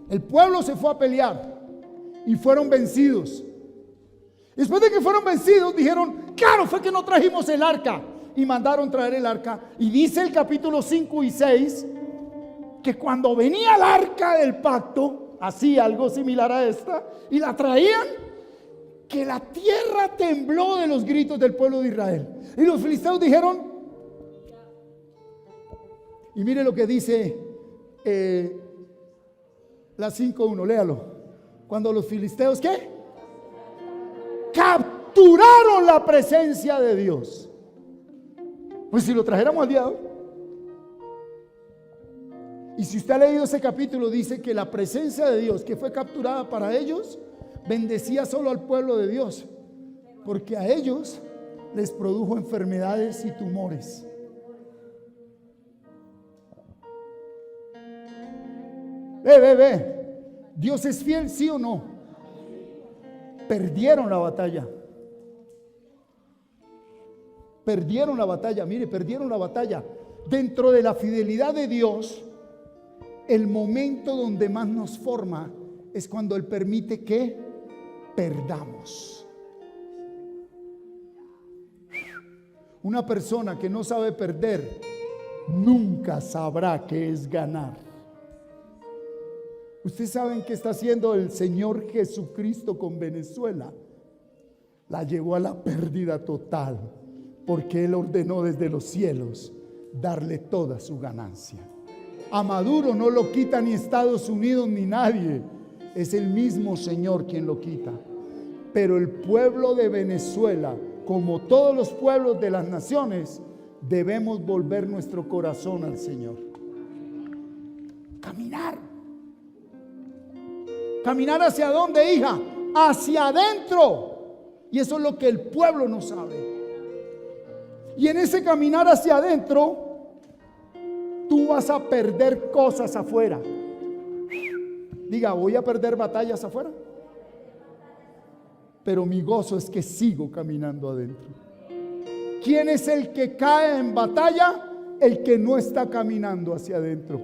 El pueblo se fue a pelear y fueron vencidos. Después de que fueron vencidos, dijeron: claro, fue que no trajimos el arca. Y mandaron traer el arca. Y dice el capítulo 5 y 6 que cuando venía el arca del pacto, así algo similar a esta, y la traían, que la tierra tembló de los gritos del pueblo de Israel. Y los filisteos dijeron, y mire lo que dice la 5:1, léalo. Cuando los filisteos, ¿qué? Capturaron la presencia de Dios. Pues si lo trajéramos al día de hoy. Y si usted ha leído ese capítulo, dice que la presencia de Dios que fue capturada para ellos bendecía solo al pueblo de Dios, porque a ellos les produjo enfermedades y tumores. ¿Dios es fiel, sí o no? Perdieron la batalla. Perdieron la batalla, mire, perdieron la batalla. Dentro de la fidelidad de Dios, el momento donde más nos forma es cuando Él permite que perdamos. Una persona que no sabe perder nunca sabrá qué es ganar. ¿Ustedes saben qué está haciendo el Señor Jesucristo con Venezuela? La llevó a la pérdida total, porque Él ordenó desde los cielos darle toda su ganancia. A Maduro no lo quita ni Estados Unidos ni nadie, es el mismo Señor quien lo quita. Pero el pueblo de Venezuela, como todos los pueblos de las naciones, debemos volver nuestro corazón al Señor. Caminar hacia dónde, hija? Hacia adentro. Y eso es lo que el pueblo no sabe. Y en ese caminar hacia adentro, tú vas a perder cosas afuera. Diga, voy a perder batallas afuera, pero mi gozo es que sigo caminando adentro. ¿Quién es el que cae en batalla? El que no está caminando hacia adentro.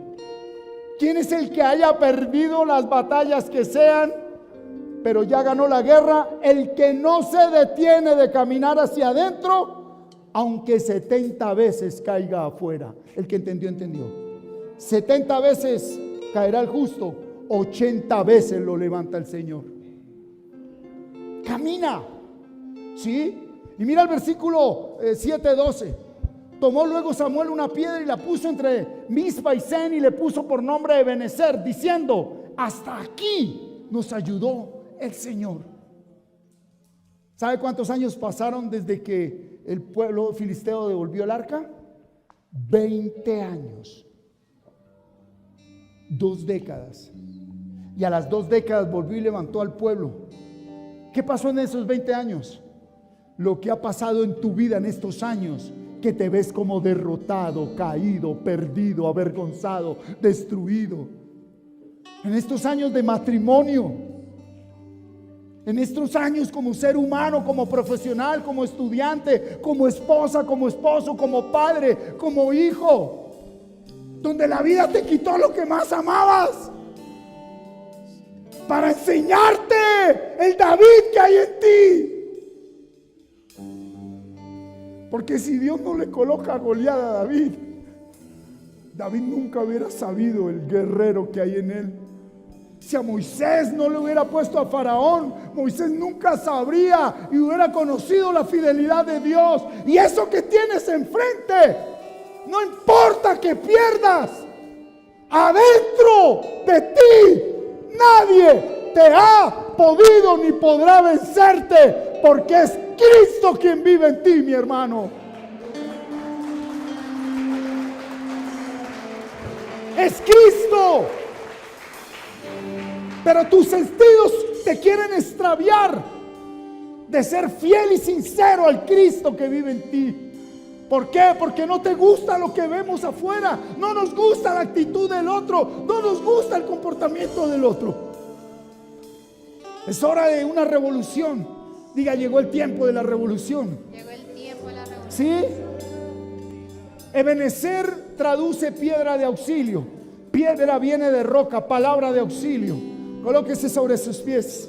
¿Quién es el que haya perdido las batallas que sean, pero ya ganó la guerra? El que no se detiene de caminar hacia adentro, aunque 70 veces caiga afuera. El que entendió, entendió. 70 veces caerá el justo, 80 veces lo levanta el Señor. Camina, ¿sí? Y mira el versículo 7:12. Tomó luego Samuel una piedra y la puso entre Mizpa y Sen y le puso por nombre Ebenezer, diciendo: hasta aquí nos ayudó el Señor. ¿Sabe cuántos años pasaron desde que el pueblo filisteo devolvió el arca? 20 años. 2 décadas. Y a las 2 décadas volvió y levantó al pueblo. ¿Qué pasó en esos 20 años? Lo que ha pasado en tu vida en estos años, que te ves como derrotado, caído, perdido, avergonzado, destruido. En estos años de matrimonio, en estos años como ser humano, como profesional, como estudiante, como esposa, como esposo, como padre, como hijo, donde la vida te quitó lo que más amabas, para enseñarte el David que hay en ti. Porque si Dios no le coloca a Goliat a David, David nunca hubiera sabido el guerrero que hay en él. Si a Moisés no le hubiera puesto a Faraón, Moisés nunca sabría y hubiera conocido la fidelidad de Dios. Y eso que tienes enfrente, no importa que pierdas, adentro de ti nadie te ha podido ni podrá vencerte, porque es Cristo quien vive en ti, mi hermano. Es Cristo. Pero tus sentidos te quieren extraviar de ser fiel y sincero al Cristo que vive en ti. ¿Por qué? Porque no te gusta lo que vemos afuera. No nos gusta la actitud del otro. No nos gusta el comportamiento del otro. Es hora de una revolución. Diga, llegó el tiempo de la revolución. Llegó el tiempo de la revolución. ¿Sí? Ebenezer traduce piedra de auxilio. Piedra viene de roca, palabra de auxilio. Colóquese sobre sus pies.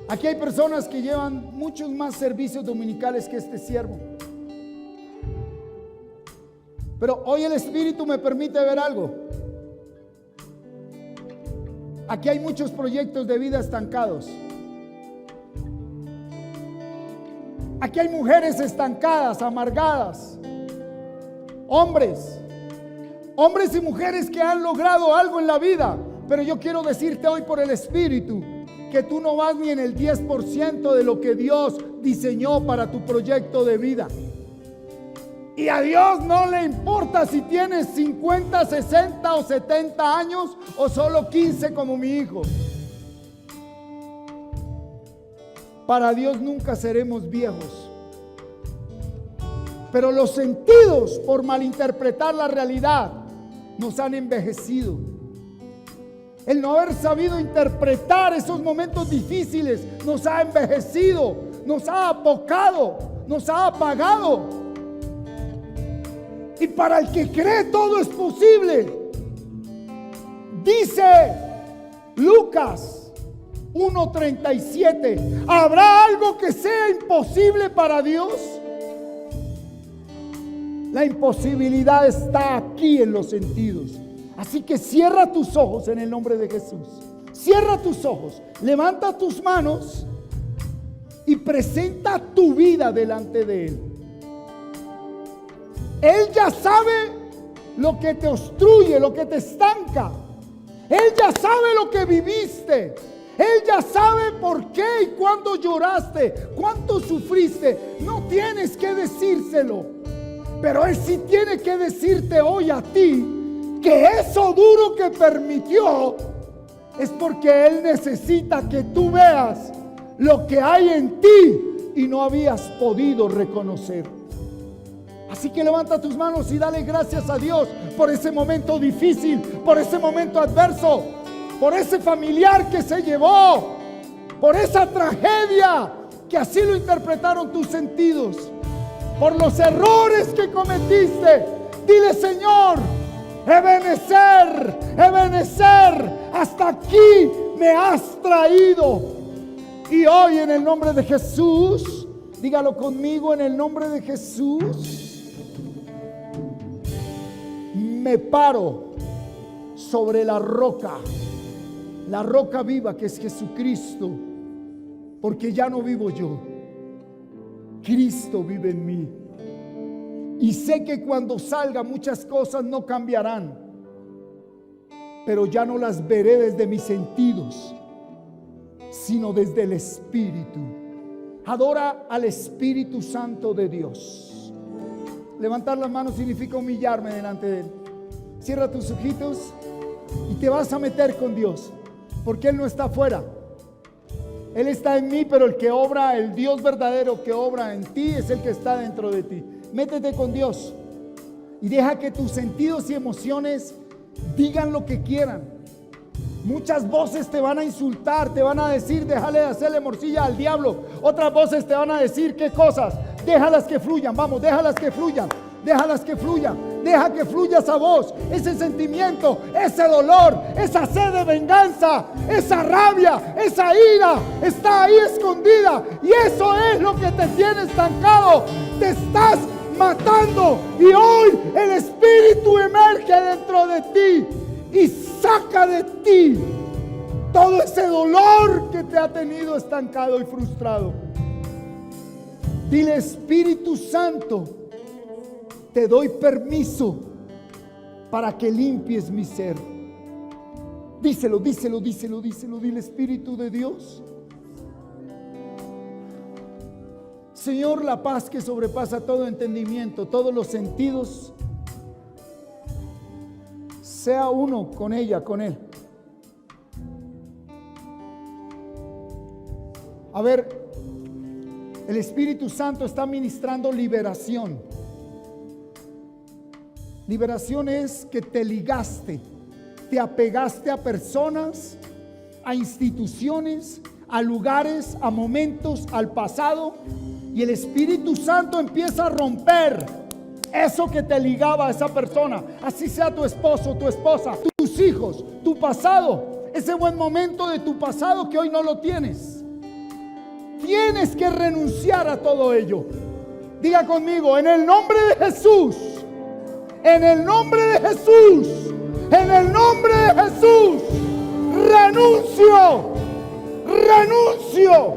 Aquí hay personas que llevan muchos más servicios dominicales que este siervo. Pero hoy el Espíritu me permite ver algo. Aquí hay muchos proyectos de vida estancados. Aquí hay mujeres estancadas, amargadas. Hombres y mujeres que han logrado algo en la vida. Pero yo quiero decirte hoy por el Espíritu que tú no vas ni en el 10% de lo que Dios diseñó para tu proyecto de vida. Y a Dios no le importa si tienes 50, 60 o 70 años o solo 15 como mi hijo. Para Dios nunca seremos viejos. Pero los sentidos, por malinterpretar la realidad, nos han envejecido. El no haber sabido interpretar esos momentos difíciles nos ha envejecido, nos ha apocado, nos ha apagado. Y para el que cree todo es posible. Dice Lucas 1:37, ¿habrá algo que sea imposible para Dios? La imposibilidad está aquí en los sentidos. Así que cierra tus ojos en el nombre de Jesús. Cierra tus ojos, levanta tus manos y presenta tu vida delante de Él. Él ya sabe lo que te obstruye, lo que te estanca. Él ya sabe lo que viviste. Él ya sabe por qué y cuándo lloraste, cuánto sufriste. No tienes que decírselo, pero Él sí tiene que decirte hoy a ti que eso duro que permitió es porque Él necesita que tú veas lo que hay en ti y no habías podido reconocer. Así que levanta tus manos y dale gracias a Dios por ese momento difícil, por ese momento adverso, por ese familiar que se llevó, por esa tragedia que así lo interpretaron tus sentidos, por los errores que cometiste. Dile: Señor, Ebenezer, Ebenezer, hasta aquí me has traído. Y hoy en el nombre de Jesús, dígalo conmigo, en el nombre de Jesús, me paro sobre la roca viva que es Jesucristo, porque ya no vivo yo, Cristo vive en mí. Y sé que cuando salga muchas cosas no cambiarán, pero ya no las veré desde mis sentidos, sino desde el Espíritu. Adora al Espíritu Santo de Dios. Levantar las manos significa humillarme delante de Él. Cierra tus ojitos y te vas a meter con Dios, porque Él no está afuera. Él está en mí, pero el que obra, el Dios verdadero que obra en ti es el que está dentro de ti. Métete con Dios y deja que tus sentidos y emociones digan lo que quieran. Muchas voces te van a insultar, te van a decir: déjale de hacerle morcilla al diablo. Otras voces te van a decir: qué cosas, déjalas que fluyan, vamos, déjalas que fluyan, déjalas que fluyan. Deja que fluya esa voz, ese sentimiento, ese dolor, esa sed de venganza, esa rabia, esa ira está ahí escondida, y eso es lo que te tiene estancado. Te estás matando, y hoy el Espíritu emerge dentro de ti y saca de ti todo ese dolor que te ha tenido estancado y frustrado. Dile: Espíritu Santo, te doy permiso para que limpies mi ser. Díselo, díselo, díselo, díselo. Dile: Espíritu de Dios, Señor, la paz que sobrepasa todo entendimiento, todos los sentidos, sea uno con ella, con Él. A ver, el Espíritu Santo está ministrando liberación. Liberación es que te ligaste, te apegaste a personas, a instituciones, a lugares, a momentos, al pasado, y el Espíritu Santo empieza a romper eso que te ligaba a esa persona, así sea tu esposo, tu esposa, tus hijos, tu pasado, ese buen momento de tu pasado que hoy no lo tienes. Tienes que renunciar a todo ello. Diga conmigo: en el nombre de Jesús. En el nombre de Jesús, en el nombre de Jesús, renuncio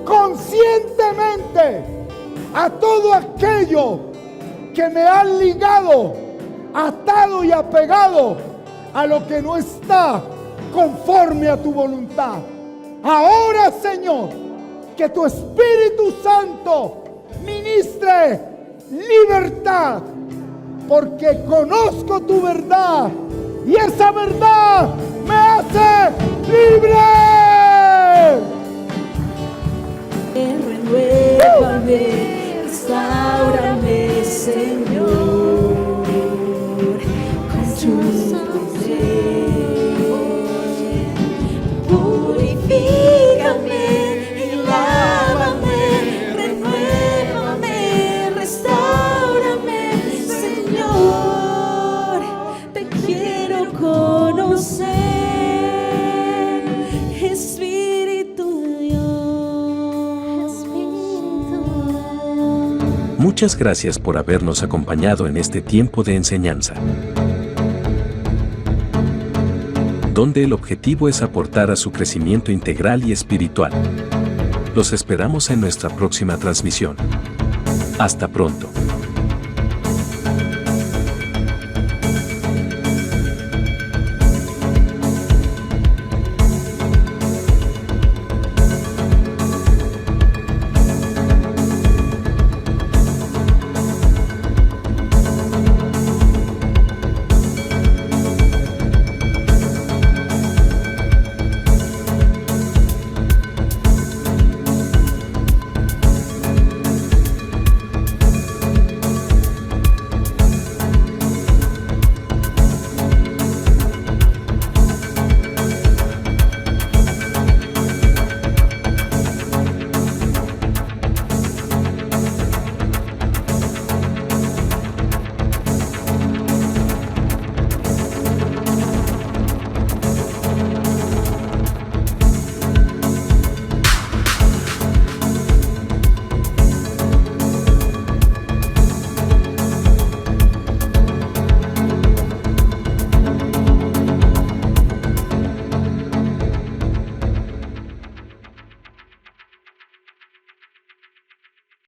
conscientemente a todo aquello que me ha ligado, atado y apegado a lo que no está conforme a tu voluntad. Ahora, Señor, que tu Espíritu Santo ministre libertad, porque conozco tu verdad y esa verdad me hace libre. Renuévame, restaurame, Señor, con tu poder. Muchas gracias por habernos acompañado en este tiempo de enseñanza, donde el objetivo es aportar a su crecimiento integral y espiritual. Los esperamos en nuestra próxima transmisión. Hasta pronto.